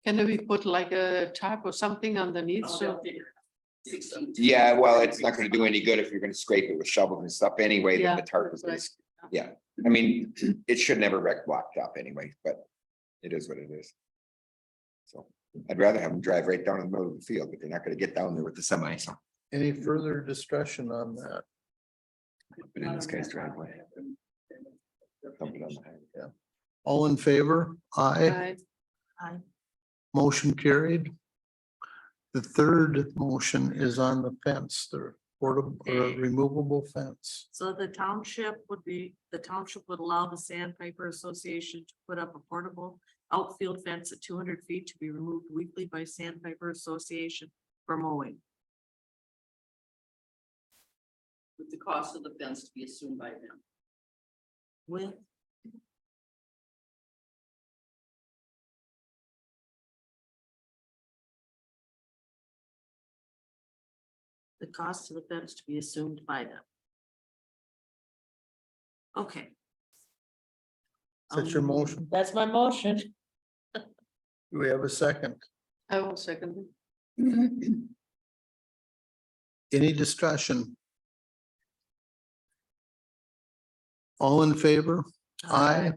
can we put like a tarp or something underneath? I'll So, figure it out. 16. Yeah, well, it's not gonna do any good if you're gonna scrape it with shovels and stuff anyway, then Yeah, the tarp is, that's yeah. I mean, it should never wreck blacktop anyway, but it is what it is. So I'd rather have them drive right down in the middle of the field, but they're not gonna get down there with the semi, so. Any further discussion on that? But in this case, driveway. Dump it on the highway. All in favor? Aye. I, Motion carried. The third motion is on the fence, the portable or removable fence. So the township would allow the Sandpiper Association to put up a portable outfield fence at 200 feet to be removed weekly by Sandpiper Association for mowing. With the cost of the fence to be assumed by them. With the cost of the fence to be assumed by them. Okay. Is that your motion? That's my motion. Do we have a second? I will second it. Any discussion? All in favor? Aye.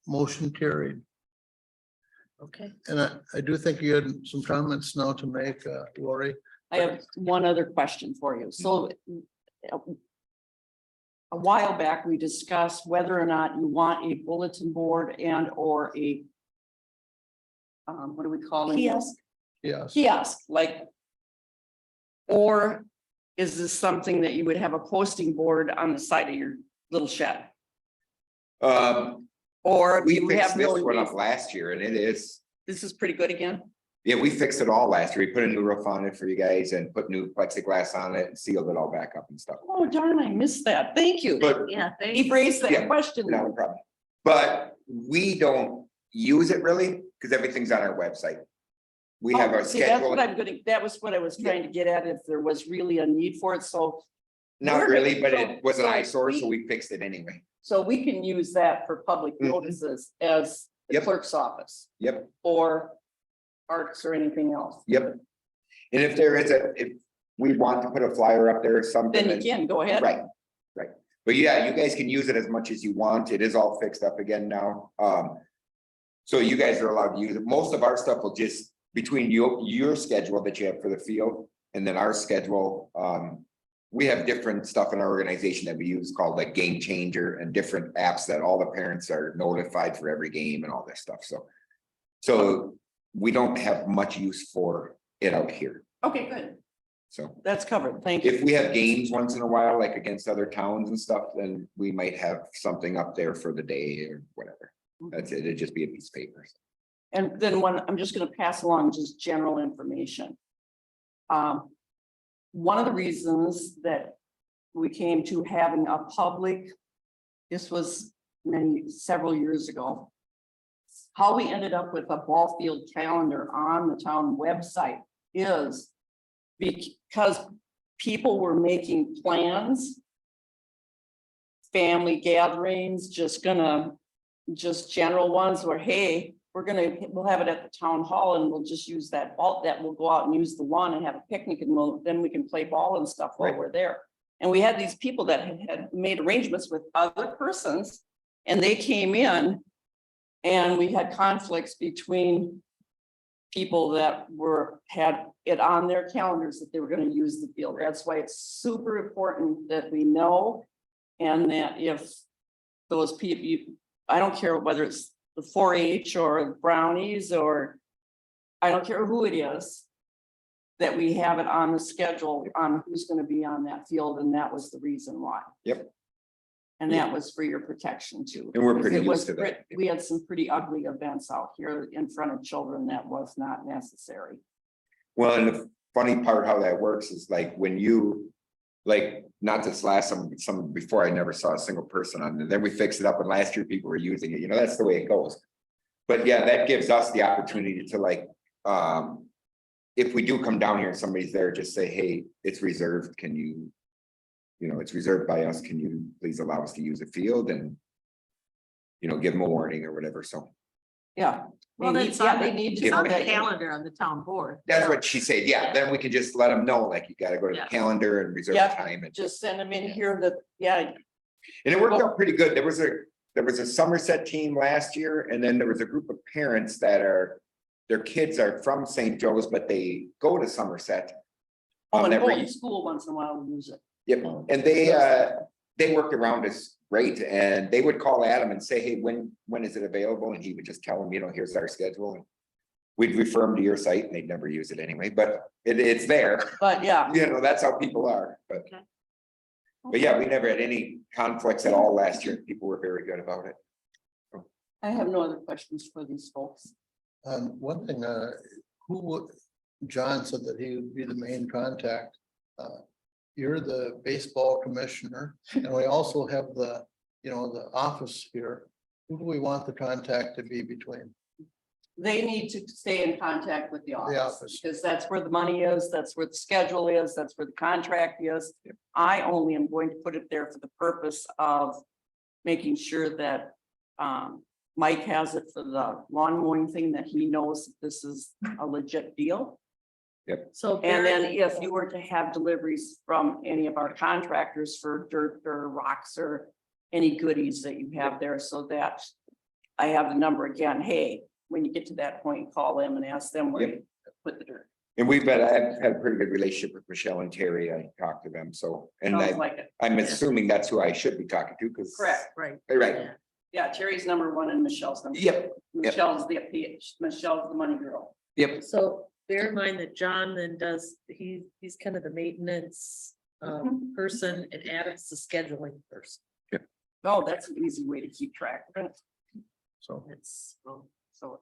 Motion carried. Okay. And I do think you had some comments now to make, Lori. I have one other question for you. So a while back, we discussed whether or not you want a bulletin board and or a what do we call it? Kiosk. Yes. Kiosk, like. Or is this something that you would have a posting board on the side of your little shed? Or We you fixed have this no, one up last year and it is, this is pretty good again? yeah, we fixed it all last year. We put a new roof on it for you guys and put new plexiglass on it and sealed it all back up and stuff. Oh darn, I missed that. Thank you. But Yeah, He thanks. raised Yeah, that question. not a problem. But we don't use it really because everything's on our website. We have Oh, our see, that's what schedule, I'm gonna, that was what I was trying to get at, if there was really a need for it, so. not we're- really, but it was an so eyesore, so we- we fixed it anyway. So we can use that for public Mhm. notices as the Yep. clerk's office Yep, or arts or anything else. yep. And if there is if we want to put a flyer up there or something. Then you can, go ahead. Right, right. But yeah, you guys can use it as much as you want. It is all fixed up again now. So you guys are allowed to use it. Most of our stuff will just between your schedule that you have for the field and then our schedule. We have different stuff in our organization that we use called like Game Changer and different apps that all the parents are notified for every game and all this stuff. So we don't have much use for it out here. Okay, good. So. That's covered. Thank you. If we have games once in a while, like against other towns and stuff, then we might have something up there for the day or whatever. That's it. It'd just be a piece of paper. And then I'm just gonna pass along just general information. One of the reasons that we came to having a public, this was several years ago. How we ended up with a ball field calendar on the town website is because people were making plans, family gatherings, just general ones where, hey, we'll have it at the town hall and we'll just use that ball, that we'll go out and use the lawn and have a picnic and then we can play ball and stuff while Right. we're there. And we had these people that had made arrangements with other persons and they came in and we had conflicts between people that had it on their calendars that they were gonna use the field. That's why it's super important that we know. And that if those people, I don't care whether it's the 4-H or brownies, or I don't care who it is, that we have it on the schedule on who's gonna be on that field, and that was the reason why. Yep. And that was for your protection too. And we're pretty It used was to that. We had some pretty ugly events out here in front of children that was not necessary. Well, and the funny part how that works is like when you, like, not this last some before I never saw a single person on it. Then we fixed it up and last year people were using it, that's the way it goes. But yeah, that gives us the opportunity to like, if we do come down here and somebody's there, just say, hey, it's reserved. Can you, it's reserved by us. Can you please allow us to use the field and, give them a warning or whatever. So Yeah. Well, They that's need- yeah, on they the, need it's on to. the calendar on the town board. that's what she said. Yeah, then we can just let them know, like, you gotta go to the Yeah. calendar and reserve Yeah. time and. Just send them in here that, yeah, And it worked out pretty good. There was a Somerset team last year, and then there was a group of parents their kids are from St. Joe's, but they go to Somerset. and that go were- to school once in a while and use it. Yep, and they worked around us great, and they would call Adam and say, hey, when is it available? And he would just tell them, here's our schedule. And we'd refer them to your site, and they'd never use it anyway, but it's there. But yeah, That's how people are, but. Okay. But yeah, we never had any conflicts at all last year. People were very good about it. I have no other questions for these folks. One thing, John said that he would be the main contact. You're the baseball commissioner, and we also have the office here. Who do we want the contact to be between? They need to stay in contact with the office office. because that's where the money is, that's where the schedule is, that's where the contract is. I only am going to put it there for the purpose of making sure that Mike has it for the lawn mowing thing, that he knows that this is a legit deal. So. And then Barry- if you were to have deliveries from any of our contractors for dirt or rocks or any goodies that you have there, so that I have the number again, hey, when you get to that point, call them and ask them where Yep. you put the dirt. And I've had a pretty good relationship with Michelle and Terry. I talked to them, so, and Sounds like it. I'm assuming that's who I should be talking to, because. Correct. Right. Right, Yeah. Yeah, Terry's number one and Michelle's number. yep, Michelle's Michelle's the money girl. yep, So bear in mind that John then he's kind of the maintenance person and Adam's the scheduling person. Oh, that's an easy way to keep track of it. So, That's, So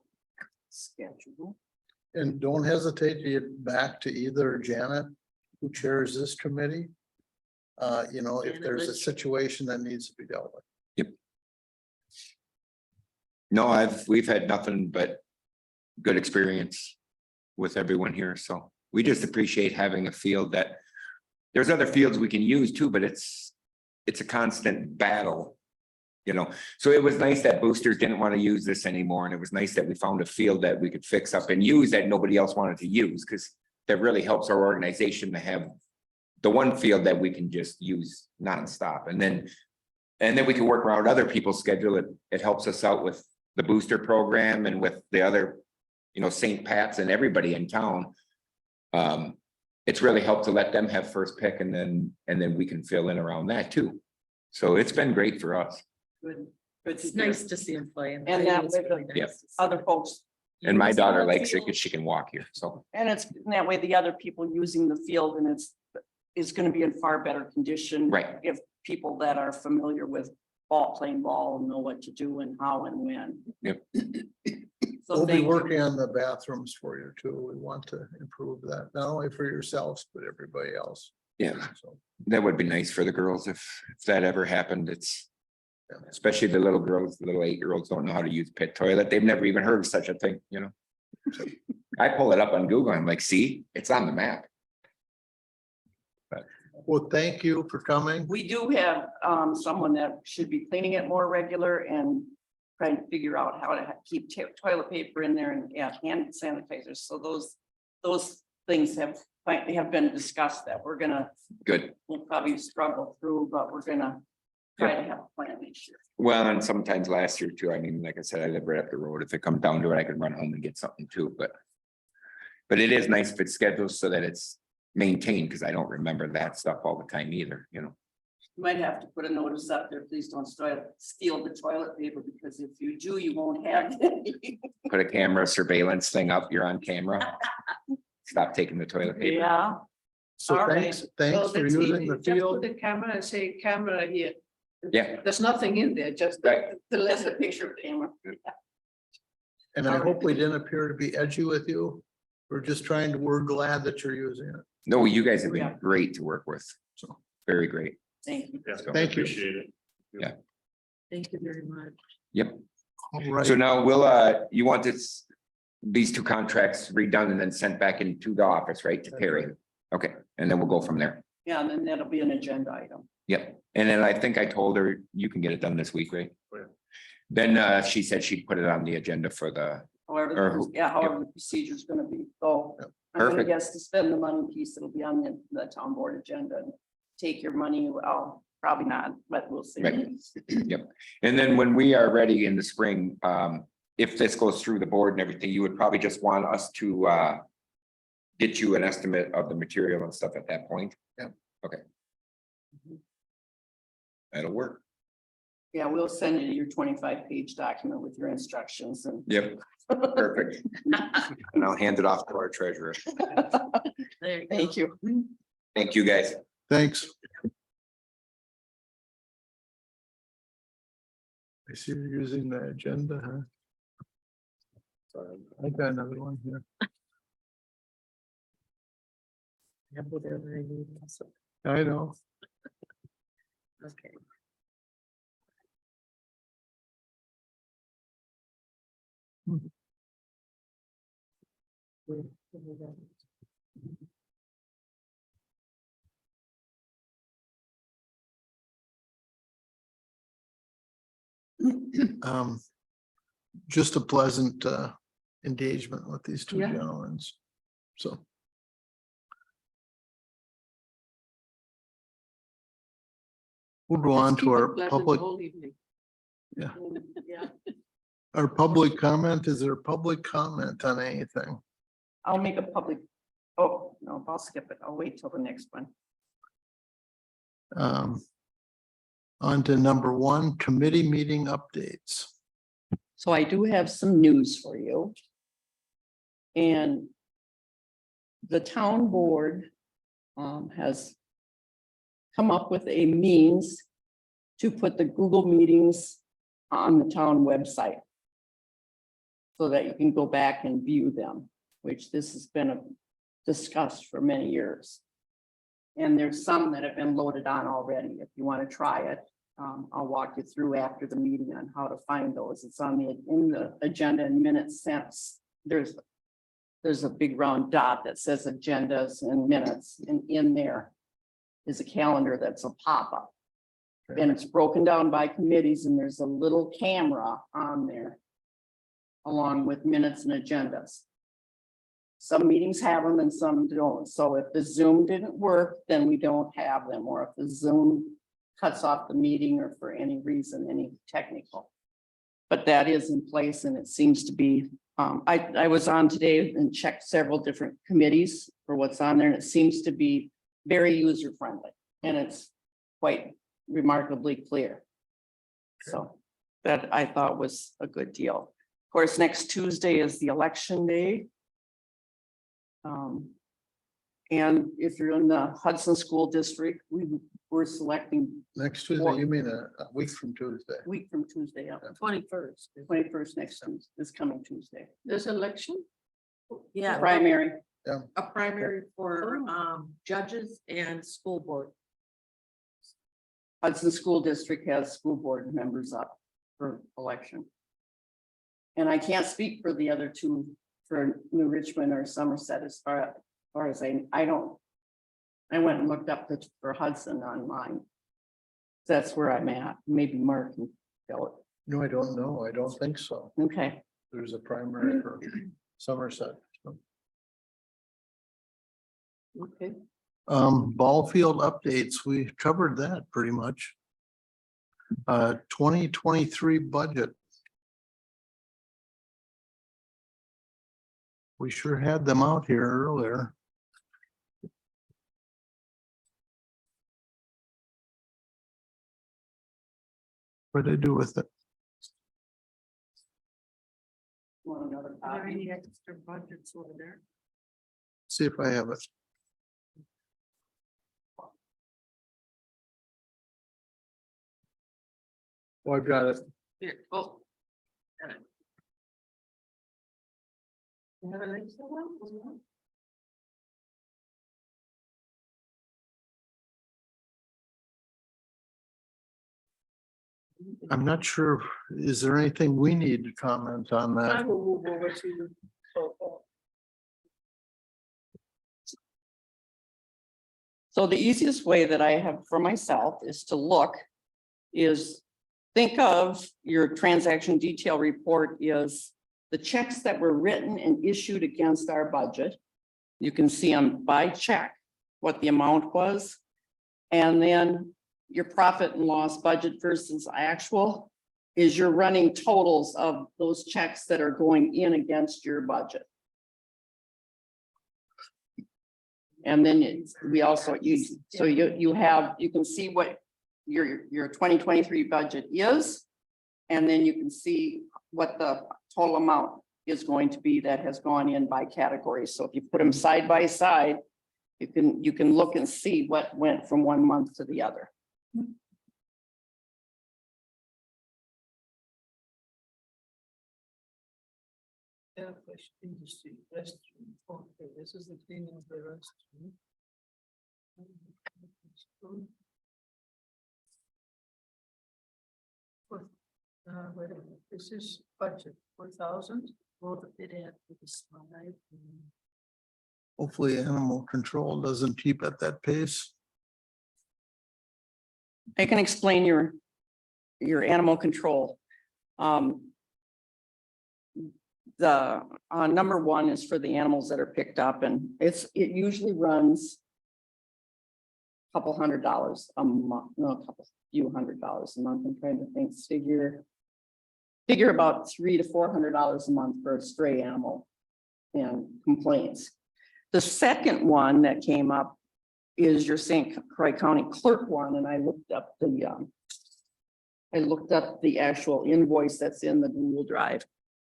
schedule. and don't hesitate to get back to either Janet, who chairs this committee. You know, if Janet there's a Lynch. situation that needs to be dealt with. No, we've had nothing but good experience with everyone here, so we just appreciate having a field that. There's other fields we can use too, but it's a constant battle. You know, so it was nice that boosters didn't want to use this anymore, and it was nice that we found a field that we could fix up and use that nobody else wanted to use, because that really helps our organization to have the one field that we can just use nonstop, and then we can work around other people's schedule. It helps us out with the booster program and with the other, you know, St. Pat's and everybody in town. It's really helped to let them have first pick, and then we can fill in around that too. So it's been great for us. Good. Good to it's hear. nice to see him play. And that It's way really the nice to see. other folks. And my using daughter the likes it field, because she can walk here, so. And it's that way the other people using the field and is gonna be in far better condition. Right. If people that are familiar with playing ball and know what to do and how and when. Yep. So We'll be thank you. working on the bathrooms for you too. We want to improve that, not only for yourselves, but everybody else. Yeah, So, that would be nice for the girls if that ever happened. It's. Especially the little girls, the little 8-year-olds don't know how to use pit toilet. They've never even heard of such a thing, you know? So, I pull it up on Google. I'm like, see, it's on the map. well, thank you for coming. We do have someone that should be cleaning it more regular and trying to figure out how to keep toilet paper in there and hand sanitizers. So those things have been discussed that we're gonna, Good. we'll probably struggle through, but we're gonna try to have a plan this year. Well, and sometimes last year too, I mean, like I said, I live right up the road. If it comes down to it, I can run home and get something too, but. But it is nice if it's scheduled so that it's maintained, because I don't remember that stuff all the time either, you know? You might have to put a notice up there, please don't steal the toilet paper, because if you do, you won't have any. Put a camera surveillance thing up, you're on camera. Stop taking the toilet paper. Yeah, So All right. thanks Well, for that's using easy. the Just put field. the camera and say camera here. Yeah. There's nothing in there, just Right. the that's a letter. picture of the camera. And I hope we didn't appear to be edgy with you. We're glad that you're using it. No, you guys have Yeah. been great to work with. So, Very great. Thank you. Yeah, Thank you. Appreciate it. Thank you very much. Yep. all right. So now you want these two contracts redone and then sent back into the office, right, to That's Perry? right. Okay, and then we'll go from there. Yeah, and then that'll be an agenda item. Yep, and then I think I told her you can get it done this week, right? Oh, yeah. Then she said she'd put it on the agenda for the, However, Or- however the procedure is gonna be. So I'm gonna Perfect. guess to spend the money piece, it'll be on the town board agenda. And take your money, well, probably not, but we'll see. Right. Yep. And then when we are ready in the spring, if this goes through the board and everything, you would probably just want us to get you an estimate of the material and stuff at that point. Yeah. Okay. That'll work. Yeah, we'll send you your 25-page document with your instructions and. Yep. Perfect. And I'll hand it off to our treasurer. There you go. Thank you. Thank you, guys. Thanks. I see you're using the agenda, huh? I got another one here. Have whatever I need. So, I know. okay. Um, just a pleasant engagement with these two Yeah. gentlemen. So. We'll go on to our public, Yeah. our public comment. Is there public comment on anything? I'll make a public, oh, no, I'll skip it. I'll wait till the next one. On to number 1, committee meeting updates. So I do have some news for you. And the town board has come up with a means to put the Google meetings on the town website. So that you can go back and view them, which this has been discussed for many years. And there's some that have been loaded on already. If you want to try it, I'll walk you through after the meeting on how to find those. It's on in the agenda and minutes sense. There's a big round dot that says agendas and minutes, and in there is a calendar that's a pop-up. And it's broken down by committees, and there's a little camera on there along with minutes and agendas. Some meetings have them and some don't. So if the Zoom didn't work, then we don't have them, or if the Zoom cuts off the meeting or for any reason, any technical. But that is in place, and it seems to be, I was on today and checked several different committees for what's on there, and it seems to be very user-friendly, and it's quite remarkably clear. So that I thought was a good deal. Of course, next Tuesday is the election day. And if you're in the Hudson School District, we're selecting Next Tuesday, you mean a week from Tuesday? a week from Tuesday, 21st. 21st next Tuesday, this coming Tuesday. There's election? Yeah, Primary, a primary for judges and school board. Hudson School District has school board members up for election. And I can't speak for the other two, for New Richmond or Somerset, as far as I don't. I went and looked up for Hudson online. That's where I'm at. Maybe Mark can tell it. No, I don't know. I don't think so. Okay, There's a primary for Somerset. Okay. Ball field updates, we covered that pretty much. 2023 budget. We sure had them out here earlier. What did I do with it? want another Are there any copy? extra budgets over there? See if I have it. Oh, I've got it. Here, oh. Got it. You have an extra one? I'm not sure. Is there anything we need to comment on I that? will move over to you. So the easiest way that I have for myself is to think of your transaction detail report is the checks that were written and issued against our budget. You can see them by check, what the amount was. And then your profit and loss budget versus actual is your running totals of those checks that are going in against your budget. And then we also use, so you can see what your 2023 budget is. And then you can see what the total amount is going to be that has gone in by category. So if you put them side by side, you can look and see what went from one month to the other. Airfish industry, restroom, okay, this is the cleaning of the restroom. Wait a minute, this is budget, 4,000. Well, it had with the slide. Hopefully animal control doesn't keep at that pace. I can explain your animal control. The number one is for the animals that are picked up, and it usually runs a couple $100 a month, no, a few $100s a month. I'm trying to think, figure about $300 to $400 a month for a stray animal and complaints. The second one that came up is your St. Croix County clerk one, and I looked up the actual invoice that's in the Google Drive.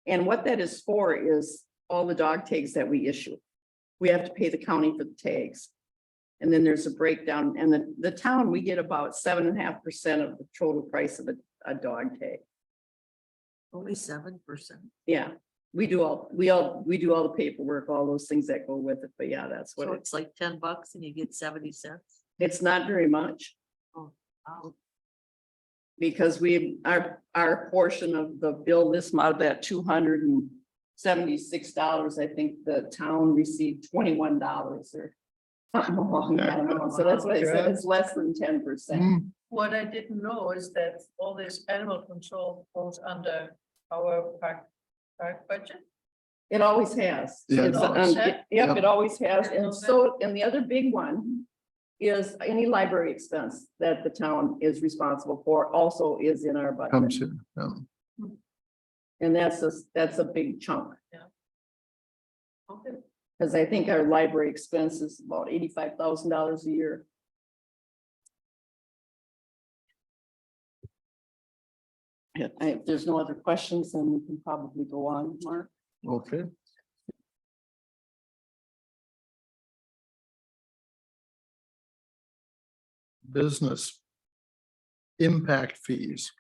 And what that is for is all the dog tags that we issue. We have to pay the county for the tags. And then there's a breakdown, and the town, we get about 7.5% of the total price of a dog tag. Only 7%. Yeah, we do all the paperwork, all those things that go with it, but yeah, that's what So it's, it's like $10 and you get 70 cents. it's not very much. Wow. Because our portion of the bill this month, that $276, I think the town received $21 or something along that amount. So that's why I said it's less than 10%. Hmm, What I didn't know is that all this animal control goes under our park budget. It always has. Yeah. It's, It always has? Yep, it always has. Didn't know And that. so, and the other big one is any library expense that the town is responsible for also is in our comes budget. here. And that's a big chunk. Okay. Because I think our library expense is about $85,000 a year. Yeah, if there's no other questions, then we can probably go on, Mark. Okay. Business. Impact fees.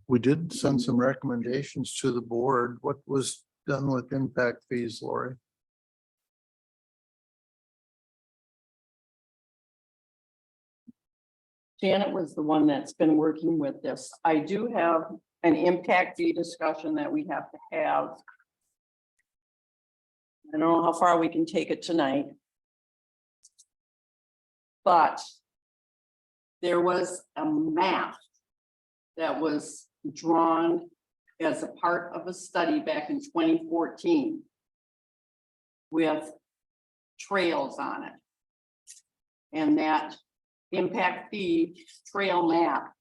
We did send some recommendations to the board. What was done with impact fees, Lori? Janet was the one that's been working with this. I do have an impact fee discussion that we have to have. I don't know how far we can take it tonight. But there was a map that was drawn as a part of a study back in 2014 with trails on it. And that impact fee trail map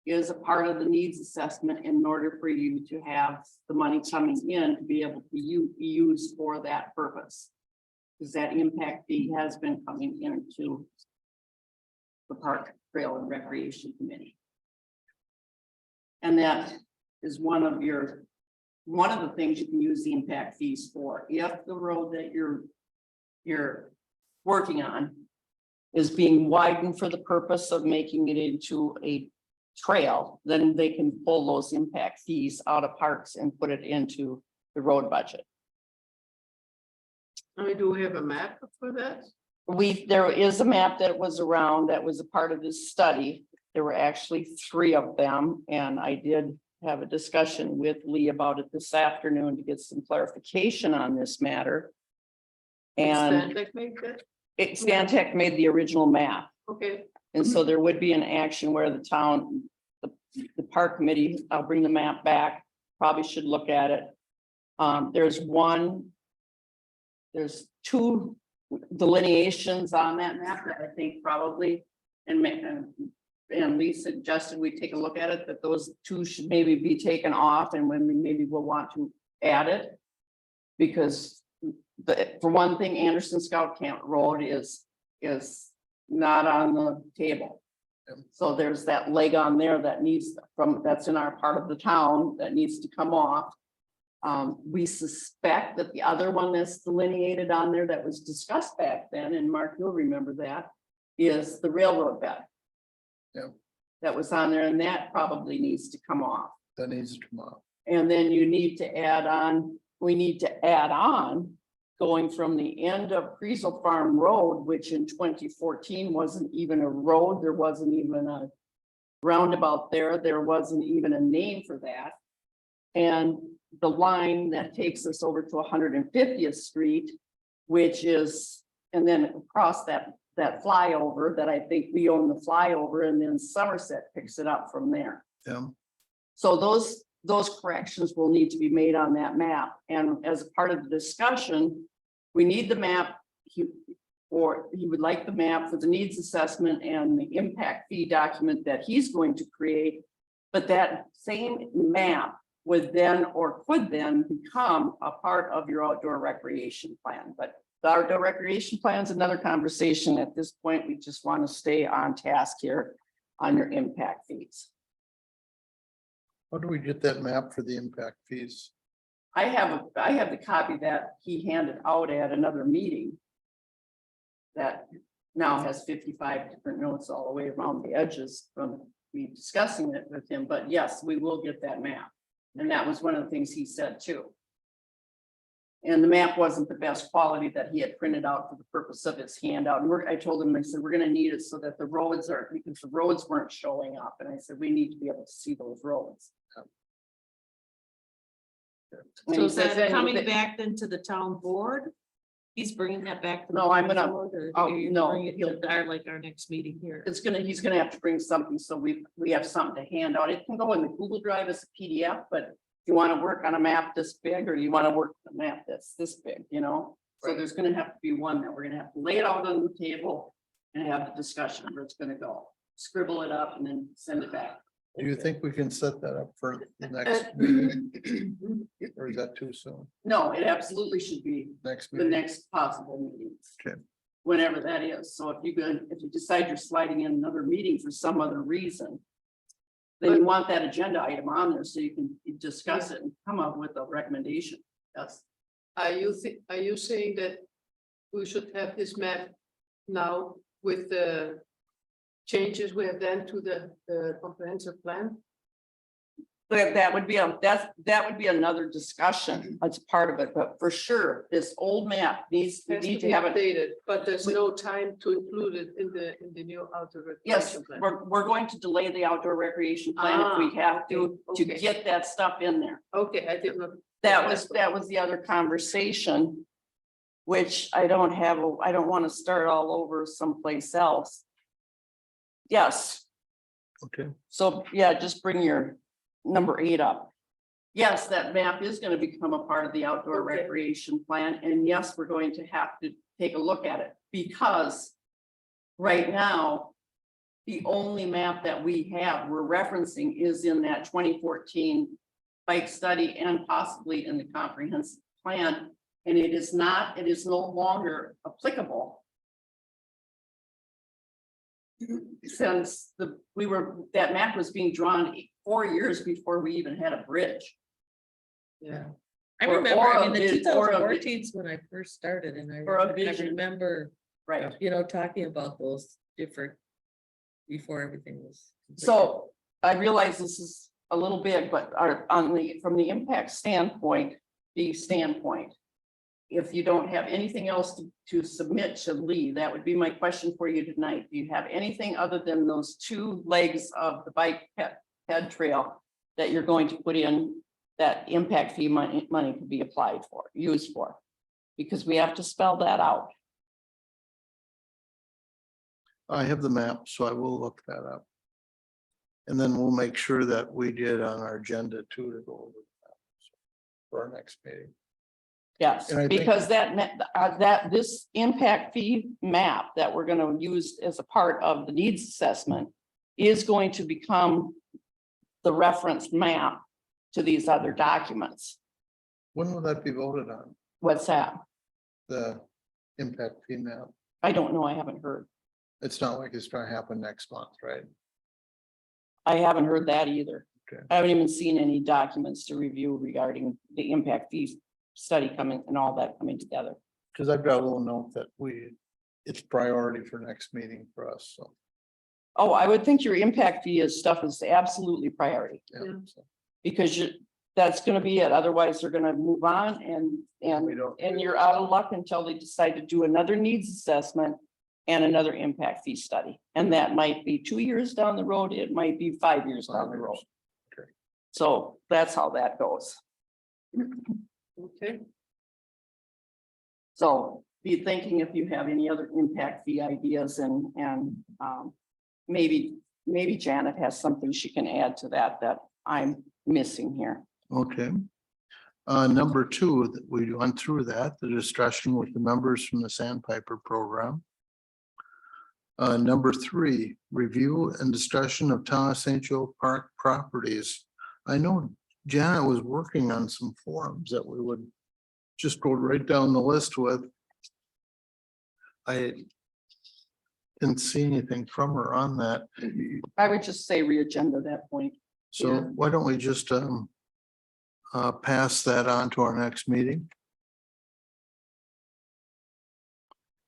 is a part of the needs assessment in order for you to have the money coming in to be able to be used for that purpose. Because that impact fee has been coming into the Park Trail and Recreation Committee. And that is one of the things you can use the impact fees for. If the road that you're working on is being widened for the purpose of making it into a trail, then they can pull those impact fees out of parks and put it into the road budget. I do have a map for that. There is a map that was around that was a part of this study. There were actually 3 of them, and I did have a discussion with Lee about it this afternoon to get some clarification on this matter. And Stantec made that? Stantec made the original map. Okay, And so there would be an action where the town, the park committee, I'll bring the map back, probably should look at it. There's 2 delineations on that map that I think probably, and Lee suggested we take a look at it, that those 2 should maybe be taken off, and when we maybe will want to add it. Because for one thing, Anderson Scout Camp Road is not on the table. So there's that leg on there that that's in our part of the town that needs to come off. We suspect that the other one that's delineated on there that was discussed back then, and Mark, you'll remember that, is the railroad bed. Yeah. That was on there, and that probably needs to come off. That needs to come out. And then we need to add on going from the end of Creasel Farm Road, which in 2014 wasn't even a road. There wasn't even a roundabout there. There wasn't even a name for that. And the line that takes us over to 150th Street, which is, and then across that flyover that I think we own the flyover, and then Somerset picks it up from there. Yeah. So those corrections will need to be made on that map. And as a part of the discussion, we need the map. He would like the map for the needs assessment and the impact fee document that he's going to create. But that same map would then or could then become a part of your outdoor recreation plan. But the outdoor recreation plan is another conversation. At this point, we just want to stay on task here on your impact fees. How do we get that map for the impact fees? I have the copy that he handed out at another meeting. That now has 55 different notes all the way around the edges from me discussing it with him, but yes, we will get that map. And that was one of the things he said too. And the map wasn't the best quality that he had printed out for the purpose of his handout. And I told him, I said, we're gonna need it so that the roads are, because the roads weren't showing up. And I said, we need to be able to see those roads. And So he is says that coming that- back then to the town board? He's bringing that back. to the No, I'm town gonna- board, or oh, you no, bring it he'll- to our, like, our next meeting here. he's gonna have to bring something, so we have something to hand out. It can go in the Google Drive as a PDF, but you want to work on a map this big, or you want to work on a map that's this big, you know? So there's gonna have to be one that we're gonna have to lay it out on the table and have the discussion where it's gonna go. Scribble it up and then send it back. Do you think we can set that up for the next meeting? Or is that too soon? No, it absolutely should be Next the meeting? next possible meeting. Okay. Whenever that is. So if you decide you're sliding in another meeting for some other reason. Then you want that agenda item on there so you can discuss it and come up with a recommendation. Yes. Are you saying that we should have this map now with the changes we have done to the comprehensive plan? But that would be that would be another discussion as part of it, but for sure, this old map needs, we Has need to to be have it. updated, but there's no time to include it in the new outdoor Yes, recreation plan. we're going to delay the outdoor recreation plan if we have to okay. get that stuff in there. Okay, I did not. That was the other conversation. Which I don't want to start all over someplace else. Yes, Okay, so yeah, just bring your number 8 up. Yes, that map is going to become a part of the outdoor Okay. recreation plan, and yes, we're going to have to take a look at it because. Right now. The only map that we have, we're referencing is in that 2014 bike study and possibly in the comprehensive plan. And it is no longer applicable. Since that map was being drawn 4 years before we even had a bridge. Yeah. I Or- remember, or I a mean, the vid- or a vi- 2014 is when I first started, and Or a I vision. remember, Right. you know, talking about those different. Before everything was. completed. So I realize this is a little big, but from the impact standpoint, if you don't have anything else to submit to Lee, that would be my question for you tonight. Do you have anything other than those 2 legs of the bike head trail that you're going to put in that impact fee money could be applied for, used for? Because we have to spell that out. I have the map, so I will look that up. And then we'll make sure that we did on our agenda too to go over that for our next meeting. Yes, And I think- because this impact fee map that we're gonna use as a part of the needs assessment is going to become the reference map to these other documents. When will that be voted on? What's that? The impact fee map? I don't know. I haven't heard. It's not like it's gonna happen next month, right? I haven't heard that either. Okay. I haven't even seen any documents to review regarding the impact fee study coming and all that coming together. Cause I've got a little note that it's priority for next meeting for us, so. Oh, I would think your impact fee stuff is absolutely priority. Yeah, so Because that's gonna be it. Otherwise, they're gonna move on we don't- and you're out of luck until they decide to do another needs assessment and another impact fee study. And that might be 2 years down the road. It might be 5 years down the road. Okay. So that's how that goes. Okay, So be thinking if you have any other impact fee ideas and maybe Janet has something she can add to that I'm missing here. Okay. Number 2, that we went through that, the discussion with the members from the Sandpiper program. Number 3, review and discussion of Town of St. Joe Park properties. I know Janet was working on some forms that we would just go right down the list with. I didn't see anything from her on that. I would just say re-agenda that point. So Yeah. why don't we just pass that on to our next meeting.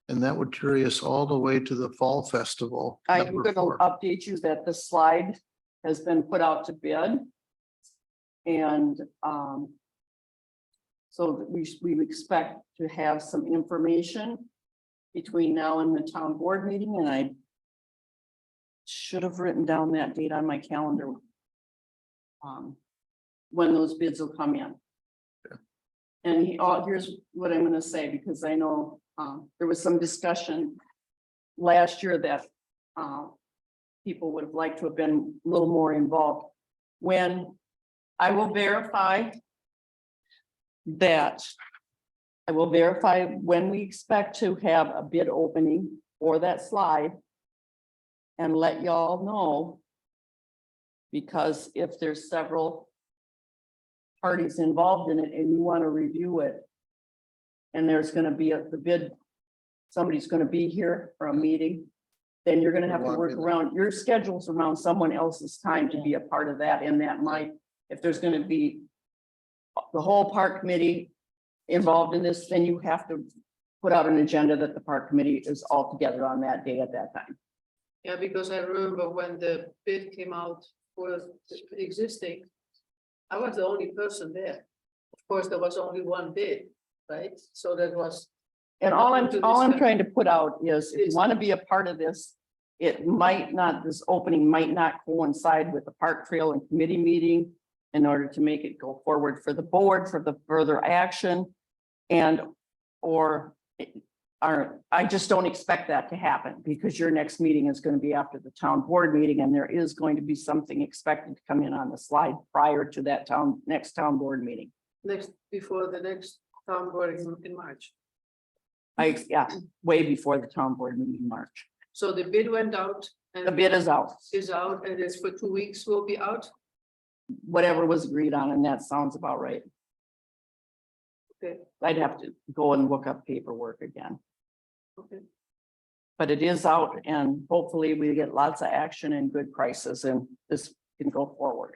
And that would carry us all the way to the Fall Festival. I'm number gonna 4. update you that the slide has been put out to bid. And, so that we expect to have some information between now and the town board meeting, and I should have written down that date on my calendar. When those bids will come in. And here's what I'm gonna say, because I know, there was some discussion last year that, people would have liked to have been a little more involved. When I will verify that, I will verify when we expect to have a bid opening for that slide and let y'all know. Because if there's several parties involved in it and you want to review it, and there's gonna be the bid, somebody's gonna be here for a meeting, then you're gonna have to work around your schedules around someone else's time to be a part of that, and that might, if there's gonna be the whole park committee involved in this, then you have to put out an agenda that the park committee is all together on that day at that time. Yeah, because I remember when the bid came out for the existing, I was the only person there. Of course, there was only one bid, right? So that was, And all I'm trying to put out is, if you want to be a part of this, it might not, this opening might not coincide with the park trail and committee meeting in order to make it go forward for the board for the further action. And, I just don't expect that to happen, because your next meeting is going to be after the town board meeting, and there is going to be something expected to come in on the slide prior to that next town board meeting. before the next town board in March. Yeah, way before the town board meeting in March. So the bid went out and. The bid is out, Is out and it's for 2 weeks will be out. whatever was agreed on, and that sounds about right. Okay. I'd have to go and look up paperwork again. Okay. But it is out, and hopefully we get lots of action and good prices, and this can go forward.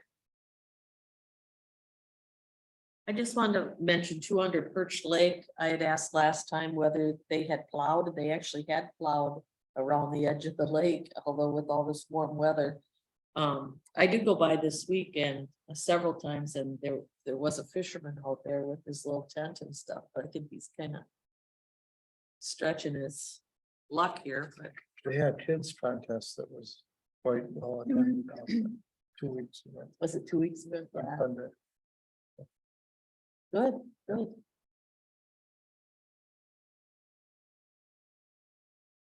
I just wanted to mention 200 Perch Lake. I had asked last time whether they had plowed, and they actually had plowed around the edge of the lake, although with all this warm weather. I did go by this weekend several times, and there was a fisherman out there with his little tent and stuff, but I think he's kind of stretching his luck here, but They had kids contest that was quite well attended. 2 weeks ago. was it 2 weeks ago? on Yeah, Sunday. good, good.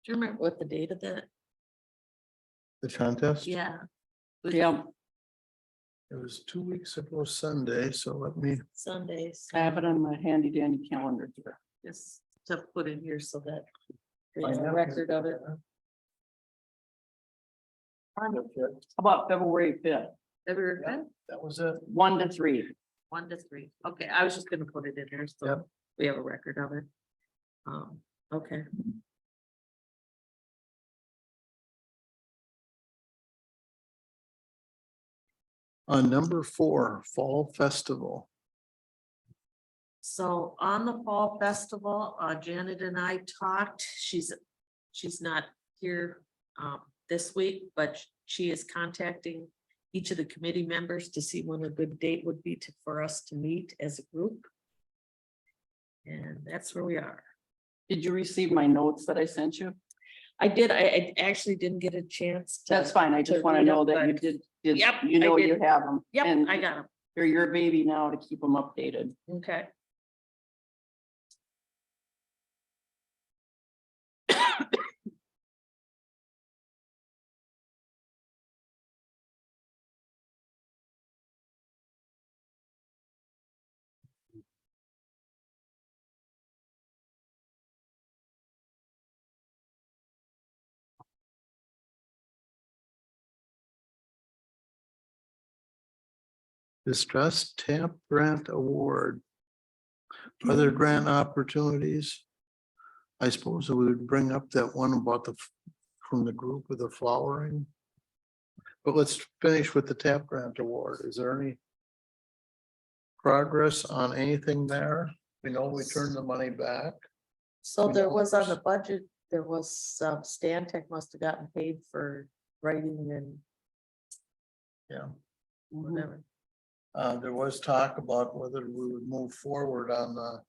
Do you remember what the date of that? The contest? Yeah. Yeah, It was 2 weeks ago Sunday, so let me, Sundays. I have it on my handy dandy calendar here. Just to put in here so that I there's a have record of it. How about February 5th, Ever, that was it. 1 to 3? 1 to 3. Okay, I was just gonna put it in there, so Yep. we have a record of it. Okay. On number 4, Fall Festival. So on the fall festival, Janet and I talked, she's not here this week, but she is contacting each of the committee members to see when a good date would be for us to meet as a group. And that's where we are. Did you receive my notes that I sent you? I did, I actually didn't get a chance. to- That's fine. I just to want to read know up, that you but- did, Yep, you I know did. you have them. Yep, And I got them. they're your baby now to keep them updated. Okay. Distress TAMP Grant Award. Other grant opportunities? I suppose we would bring up that one about from the group with the flowering. But let's finish with the TAP Grant Award. Is there any? progress on anything there? We know we turned the money back. So We there know was on the there's- budget, there was Stan Tech must have gotten paid for writing and Yeah. whatever. There was talk about whether we would move forward on the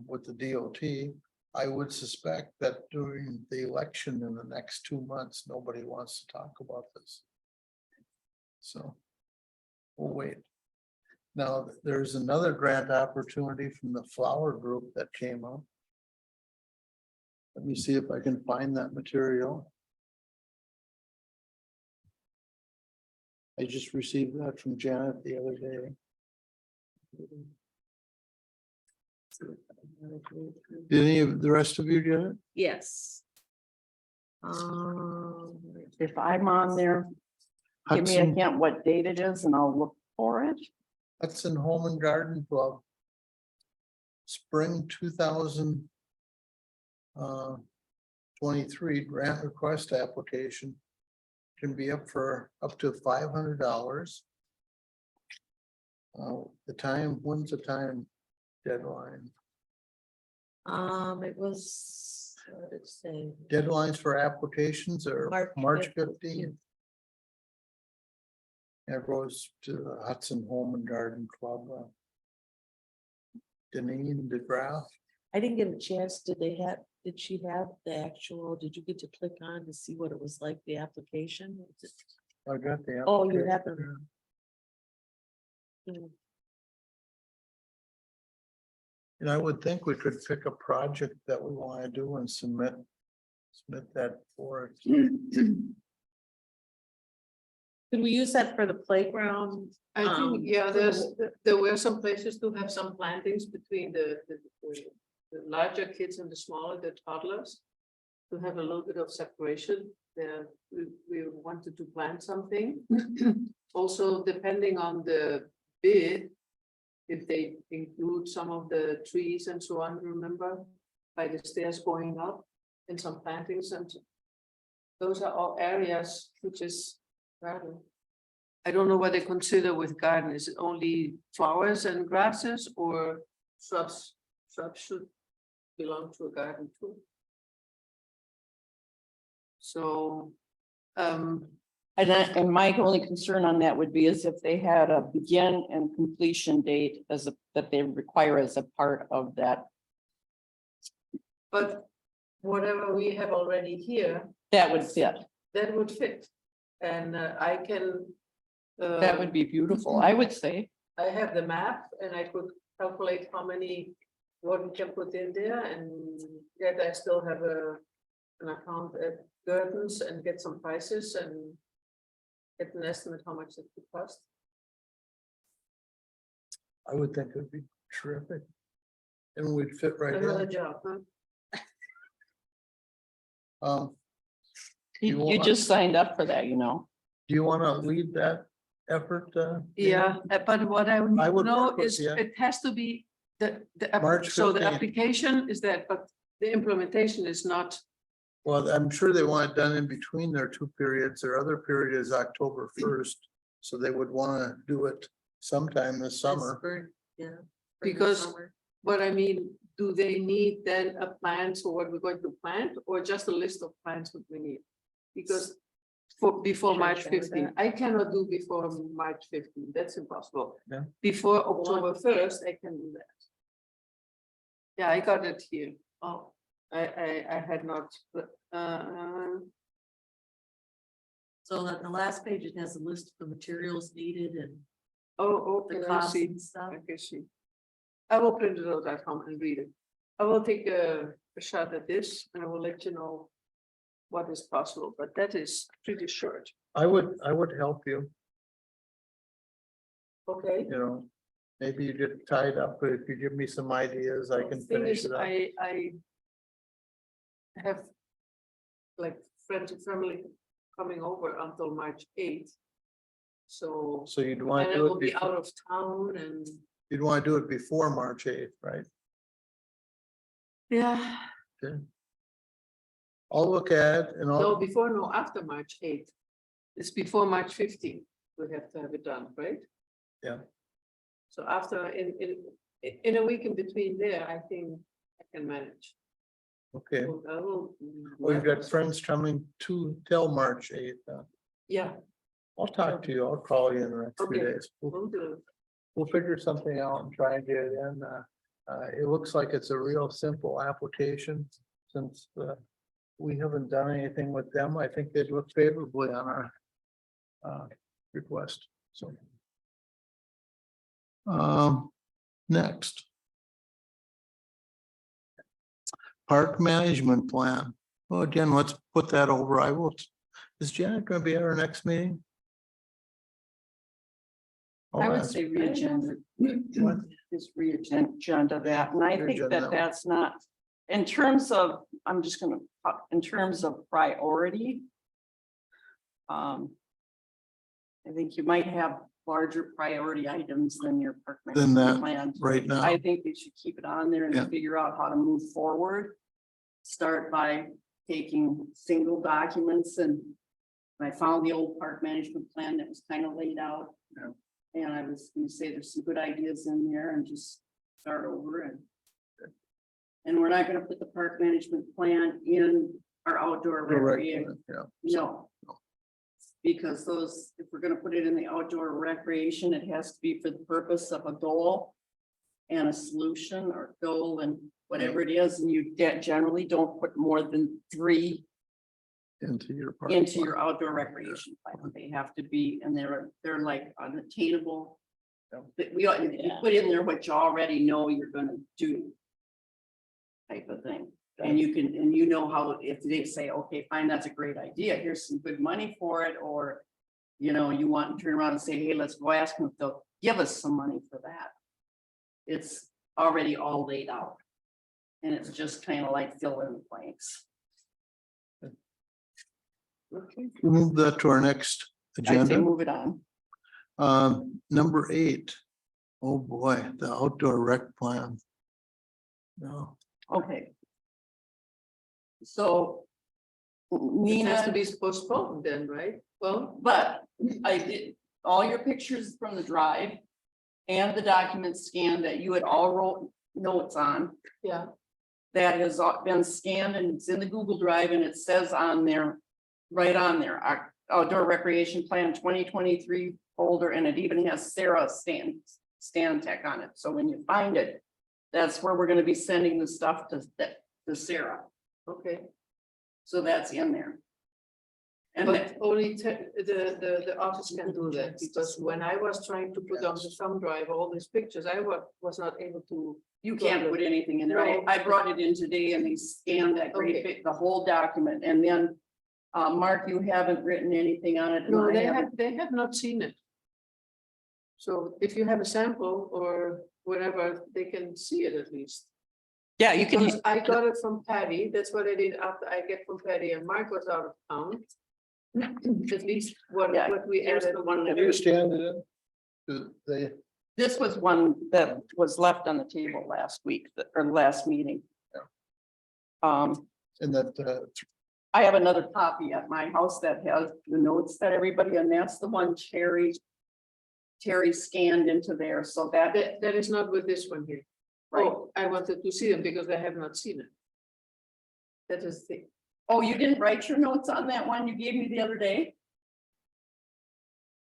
with the DOT. I would suspect that during the election in the next 2 months, nobody wants to talk about this. So we'll wait. Now, there's another grant opportunity from the Flower Group that came up. Let me see if I can find that material. I just received that from Janet the other day. Did any of the rest of you get it? Yes. If I'm on there, give me a Hudson, hint what date it is and I'll look for it. Hudson Home and Garden Club. Spring 2023 grant request application. Can be up for up to $500. The time, when's the time deadline? It was, what did it say? Deadlines for applications are March 15th. It goes to the Hudson Home and Garden Club. Deneen DeGraff. I didn't get a chance. Did she have the actual, did you get to click on to see what it was like, the application? Was it- I got the. Oh, you application have them. here. Mm, And I would think we could pick a project that we want to do and submit that for it. Could we use that for the playground? I think, yeah, there were some places to have some plantings between the larger kids and the smaller, the toddlers. To have a little bit of separation there, we wanted to plant something. Also, depending on the bid. If they include some of the trees and so on, remember, by the stairs going up and some plantings and. Those are all areas which is garden. I don't know what they consider with garden, is it only flowers and grasses or shrubs? Shrubs should belong to a garden too. So, And my only concern on that would be is if they had a begin and completion date that they require as a part of that, but whatever we have already here, that would fit. that would fit. And I can. That would be beautiful, I would say. I have the map and I could calculate how many, what we can put in there and yet I still have an account at Gurdon's and get some prices and get an estimate how much it could cost. I would think it would be terrific. And we'd fit right Another in. job, huh? You want- just signed up for that, you know. Do you want to lead that effort? Yeah, but what I I would know work with is you. it has to be March so the 15th. application is that, but the implementation is not. Well, I'm sure they want it done in between their two periods. Their other period is October 1st. So they would want to do it sometime this summer. Spring, yeah. spring, Because- summer. But I mean, do they need then a plan for what we're going to plant or just a list of plants what we need? Because before Sure, March sure, with 15, I cannot do before March 15, that's impossible. Yeah. Before October 1st, I can do that. Yeah, I got it here. Oh, I had not, So at the last page, it has a list of the materials needed and oh, the okay, I costs see. and stuff. I can see. I will print it out at home and read it. I will take a shot at this and I will let you know what is possible, but that is pretty short. I would help you, Okay. you know. Maybe you get tied up, but if you give me some ideas, I can Thing finish is, it up. I have like friends and family coming over until March 8th. So, So you'd want and to I do will it be out before, of town and, you'd want to do it before March 8th, right? yeah, Okay. I'll look at and no, I'll, after March 8th. It's before March 15th. We have to have it done, right? Yeah. So after, in a week in between there, I think I can manage. Okay, I will- we've got friends coming till March 8th. Yeah, I'll talk to you. I'll call you in the next few Okay. days. we'll do. We'll figure something out and try and get it in. It looks like it's a real simple application since we haven't done anything with them. I think they'd look favorably on our request, so. Next. Park management plan. Well, again, let's put that over. I will. Is Janet gonna be at our next meeting? I I'll would ask. say re-agenda, just re-agenda that, and I think Re-agenda that that. that's not, in terms of, I'm just gonna, in terms of priority. I think you might have larger priority items than your park Than management that, plan. right now. I think they should keep it on there Yeah. and figure out how to move forward. Start by taking single documents and I found the old park management plan that was kind of laid out. Yeah. And I was gonna say there's some good ideas in there and just start over and. And we're not gonna put the park management plan in our outdoor recreation, Yeah, no. Because those, if we're gonna put it in the outdoor recreation, it has to be for the purpose of a goal. And a solution or goal and whatever it is, and you generally don't put more than 3 into your. park into plan. your outdoor recreation plan. They have to be, and they're like unattainable. Yeah. But you put in there what you already know you're gonna do. Type of thing. And you can, and you know how, if they say, okay, fine, that's a great idea, here's some good money for it, or. You know, you want to turn around and say, hey, let's go ask them if they'll give us some money for that. It's already all laid out. And it's just kind of like fill in the blanks. Okay. We'll move that to our next I'd say agenda. move it on. Number 8. Oh, boy, the outdoor rec plan. No, Okay. So. It has to Nina, be postponed then, right? Well, but I did all your pictures from the drive. And the documents scanned that you had all wrote notes on. yeah, That has been scanned and it's in the Google Drive and it says on there. Right on there, our outdoor recreation plan 2023 folder, and it even has Sarah Stantec on it. So when you find it. That's where we're gonna be sending the stuff to Sarah. okay. So that's in there. And But only the office can do that, because when I was trying to put on the thumb drive all these pictures, I was not able to. you can't put anything in there. I brought it in today and they scanned that great Okay. big, the whole document, and then. Mark, you haven't written anything on it. and No, I haven't. they have not seen it. So if you have a sample or whatever, they can see it at least. Yeah, you can. Because I got it from Patty, that's what I did after I get from Patty, and Mark was out of town. At least what Yeah, we here's added. the one that- Did you stand it in? They, This was one that was left on the table last week, or last meeting. in that, I have another copy at my house that has the notes that everybody, and that's the one Terry scanned into there, so that, That is not with this one here. right. Oh, I wanted to see them because I have not seen it. That is the, Oh, you didn't write your notes on that one you gave me the other day?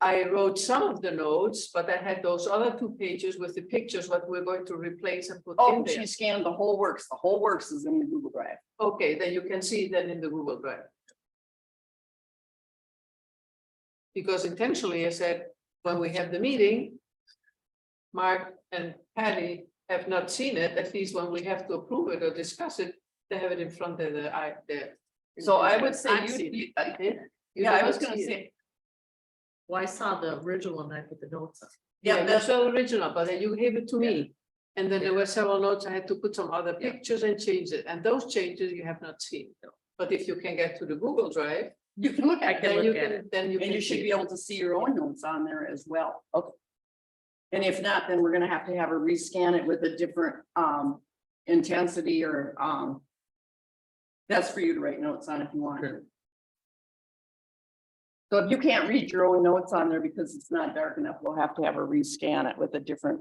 I wrote some of the notes, but I had those other 2 pages with the pictures, what we're going to replace and put in Oh, there. she scanned the whole works is in the Google Drive. Okay, then you can see that in the Google Drive. Because intentionally I said, when we have the meeting, Mark and Patty have not seen it, at least when we have to approve it or discuss it, they have it in front of the eye there. So I would say I've you, seen it. you- You yeah, I did was not gonna see it. say, Well, I saw the original and I put the notes on. yeah, That's that's, the original, but then you gave it to me. And then there were several notes, I had to put some other Yeah. pictures and change it, and those changes you have not seen. But if you can get to the Google Drive, you can look at can it, then you look at can, then you and can. you should see be it. able to see your own notes on there as well. Okay. And if not, then we're gonna have to have her rescan it with a different intensity or that's for you to write notes on if you want. Okay. So if you can't read your own notes on there because it's not dark enough, we'll have to have her rescan it with a different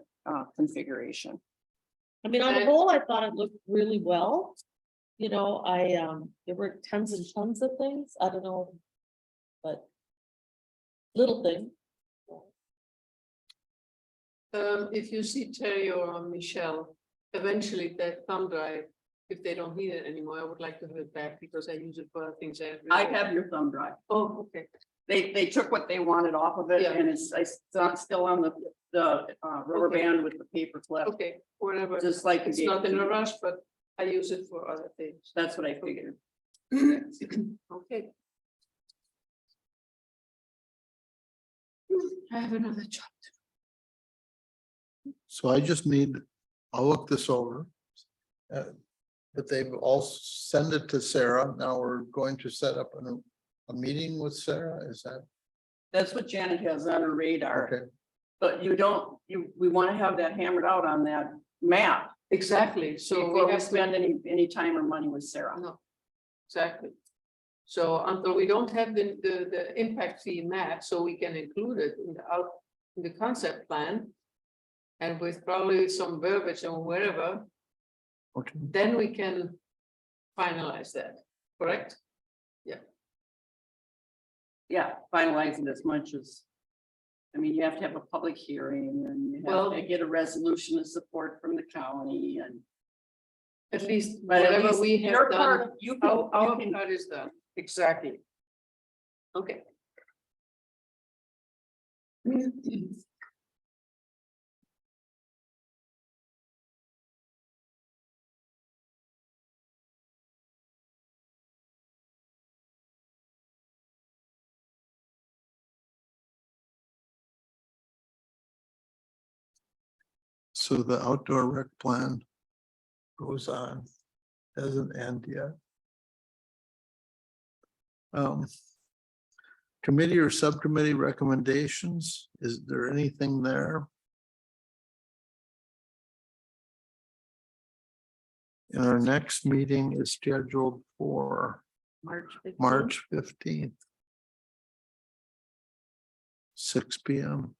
configuration. I mean, on the And- whole, I thought it looked really well. You know, there were tons and tons of things, I don't know. But. Little thing. If you see Terry or Michelle, eventually that thumb drive, if they don't need it anymore, I would like to have it back because I use it for other things. I have your thumb drive. Oh, okay. They took what they wanted off of it Yeah. and it's still on the rubber Okay. band with the paper clip, Okay, whatever. just like. It's not in a rush, but I use it for other things. That's what I figured. Okay. I have another job. So I just need, I'll look this over. But they've all send it to Sarah. Now we're going to set up a meeting with Sarah, is that? That's what Janet has on her radar, Okay, but we want to have that hammered out on that map. Exactly, so Before we we have spend any time or money with Sarah. No, exactly. So until we don't have the impact fee map, so we can include it in the concept plan. And with probably some verbiage or wherever, okay. then we can finalize that, correct? Yeah, finalize it as much as. I mean, you have to have a public hearing and you have Well- to get a resolution of support from the county and. At least But at whatever least we your have part, done, you can, our you can, part is done. exactly. Okay. So the outdoor rec plan goes on, doesn't end yet. Committee or subcommittee recommendations, is there anything there? And our next meeting is scheduled for March 15th. March 15th. 6 p.m.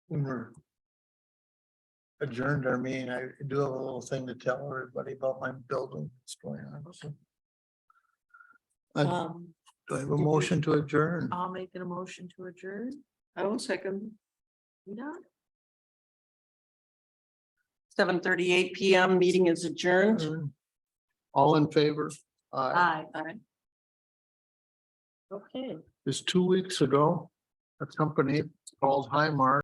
When we're adjourned our meeting, I do have a little thing to tell everybody about my building that's going on. So, do I have a did you- motion to adjourn? I'll make an emotion to adjourn. I will second. Yeah. 7:38 PM, meeting is adjourned. All in favor? Aye. Aye. Okay. Just 2 weeks ago, a company called Highmark